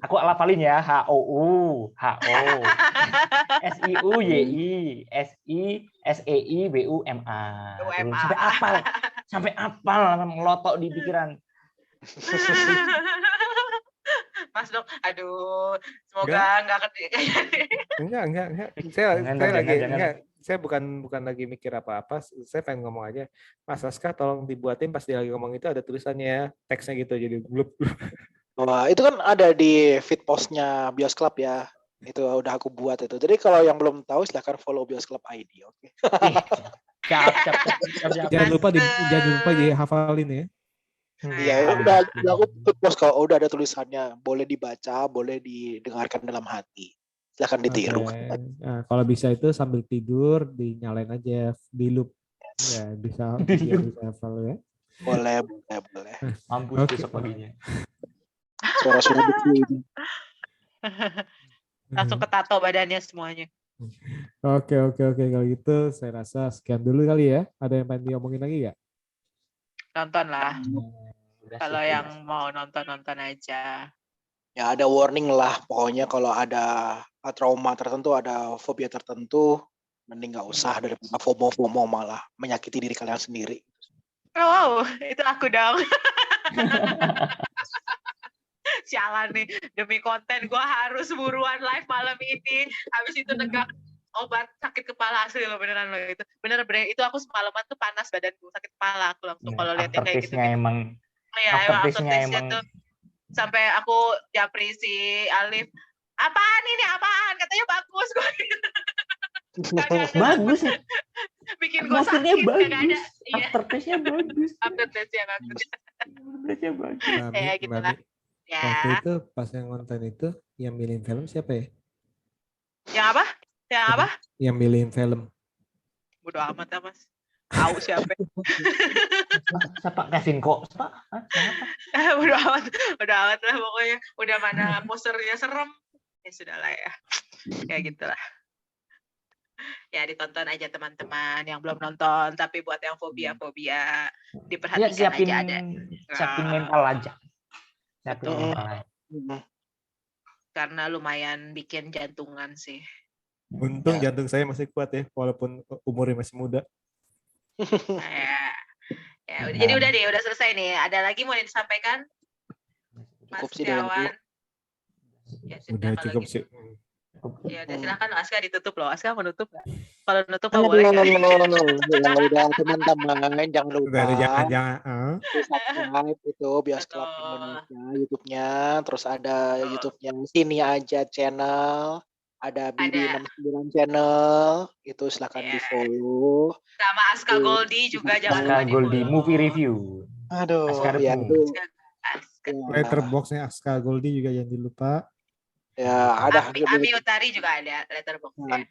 [SPEAKER 1] Aku hafalin ya H O U S I U Y I S I S E I B U M A. Sampai apal melotok di pikiran.
[SPEAKER 3] Mas Dok, aduh, semoga enggak
[SPEAKER 2] Enggak. Saya bukan lagi mikir apa-apa. Saya pengen ngomong aja. Mas Aska tolong dibuatin pas dia lagi ngomong itu ada tulisannya, teksnya gitu jadi blub.
[SPEAKER 4] Wah, itu kan ada di feed postnya Biosclub ya. Itu udah aku buat itu. Jadi kalau yang belum tahu silahkan follow Biosclub ID, oke.
[SPEAKER 1] Siap.
[SPEAKER 2] Jangan lupa dihafalin ya.
[SPEAKER 4] Iya, udah aku feed post kalau udah ada tulisannya, boleh dibaca, boleh didengarkan dalam hati. Silahkan ditiru.
[SPEAKER 2] Nah, kalau bisa itu sambil tidur dinyalain aja di loop. Ya, bisa hafal ya.
[SPEAKER 4] Boleh.
[SPEAKER 1] Mampus besok paginya.
[SPEAKER 4] Suara-suara betul.
[SPEAKER 3] Langsung ketato badannya semuanya.
[SPEAKER 2] Oke. Kalau gitu saya rasa sekian dulu kali ya. Ada yang pengen diomongin lagi nggak?
[SPEAKER 3] Nonton lah. Kalau yang mau nonton aja.
[SPEAKER 4] Ya ada warning lah. Pokoknya kalau ada trauma tertentu, ada fobia tertentu, mending nggak usah daripada FOMO malah menyakiti diri kalian sendiri.
[SPEAKER 3] Oh, itu aku dong. Sialan nih, demi konten gue harus buruan live malam ini. Habis itu negak obat sakit kepala asli lo beneran lo itu. Bener itu aku semalaman tuh panas badanku, sakit kepala aku langsung kalau liatin kayak gitu.
[SPEAKER 1] Emang
[SPEAKER 3] aftertaste tuh sampai aku japri si Alif. Apaan katanya bagus gue.
[SPEAKER 1] Bagus ya.
[SPEAKER 3] Bikin gue sakit
[SPEAKER 1] bagus. Aftertaste-nya bagus.
[SPEAKER 3] Aftertaste-nya bagus. Ya gitu lah. Ya.
[SPEAKER 2] Waktu itu pas yang nonton itu yang milihin film siapa ya?
[SPEAKER 3] Yang apa?
[SPEAKER 2] Yang milihin film.
[SPEAKER 3] Bodo amat ya Mas. Tahu siapa?
[SPEAKER 1] Siapa Kevin kok?
[SPEAKER 3] Bodo amat lah pokoknya. Udah mana posternya serem. Ya sudahlah ya. Kayak gitulah. Ya ditonton aja teman-teman yang belum nonton, tapi buat yang fobia diperhatikan aja ada.
[SPEAKER 1] Siapin mental aja.
[SPEAKER 3] Karena lumayan bikin jantungan sih.
[SPEAKER 2] Untung jantung saya masih kuat ya, walaupun umurnya masih muda.
[SPEAKER 3] Jadi udah selesai nih. Ada lagi mau disampaikan? Mas Setiawan.
[SPEAKER 2] Ya, udah cukup sih.
[SPEAKER 3] Ya udah silakan Aska ditutup loh. Aska mau nutup nggak? Kalau nutup boleh nggak?
[SPEAKER 4] Udah teman-teman jangan lupa.
[SPEAKER 2] Jangan.
[SPEAKER 4] Subscribe itu Biosclub Indonesia YouTube-nya. Terus ada YouTube-nya Sini Aja channel. Ada BD69 channel. Itu silakan di-follow.
[SPEAKER 3] Sama Aska Goldie juga jangan lupa
[SPEAKER 1] di-follow. Aska Goldie Movie Review.
[SPEAKER 4] Aduh.
[SPEAKER 2] Letterboxd-nya Aska Goldie juga jangan dilupa.
[SPEAKER 4] Ya ada
[SPEAKER 3] Ami Utari juga ada letterboxd-nya.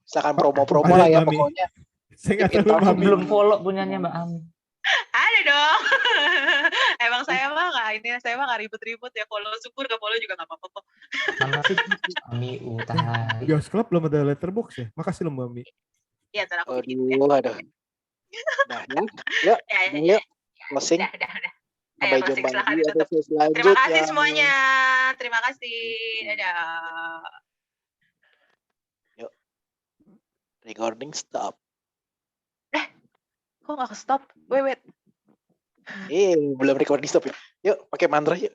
[SPEAKER 4] Silakan promo-promo lah ya pokoknya.
[SPEAKER 1] Saya belum follow punyanya Mbak Ami.
[SPEAKER 3] Ada dong. Emang saya mah nggak ribut-ribut ya. Follow syukur, nggak follow juga nggak apa-apa kok.
[SPEAKER 1] Sama sih Ami Utai.
[SPEAKER 2] Bios Club belum ada letterbox ya? Makasih loh Mbak Mi.
[SPEAKER 3] Iya, ntar aku bikin ya.
[SPEAKER 4] Aduh. Nah, yuk,
[SPEAKER 3] Ya,
[SPEAKER 4] closing.
[SPEAKER 3] udah.
[SPEAKER 4] Sampai
[SPEAKER 3] Ayo,
[SPEAKER 4] jumpa
[SPEAKER 3] silakan
[SPEAKER 4] lagi
[SPEAKER 3] ditutup.
[SPEAKER 4] episode selanjutnya.
[SPEAKER 3] Terima kasih semuanya. Terima kasih. Dadah.
[SPEAKER 4] Recording stop.
[SPEAKER 3] Kok nggak ke-stop? Wait.
[SPEAKER 4] Belum recording stop ya. Yuk, pakai mantra yuk.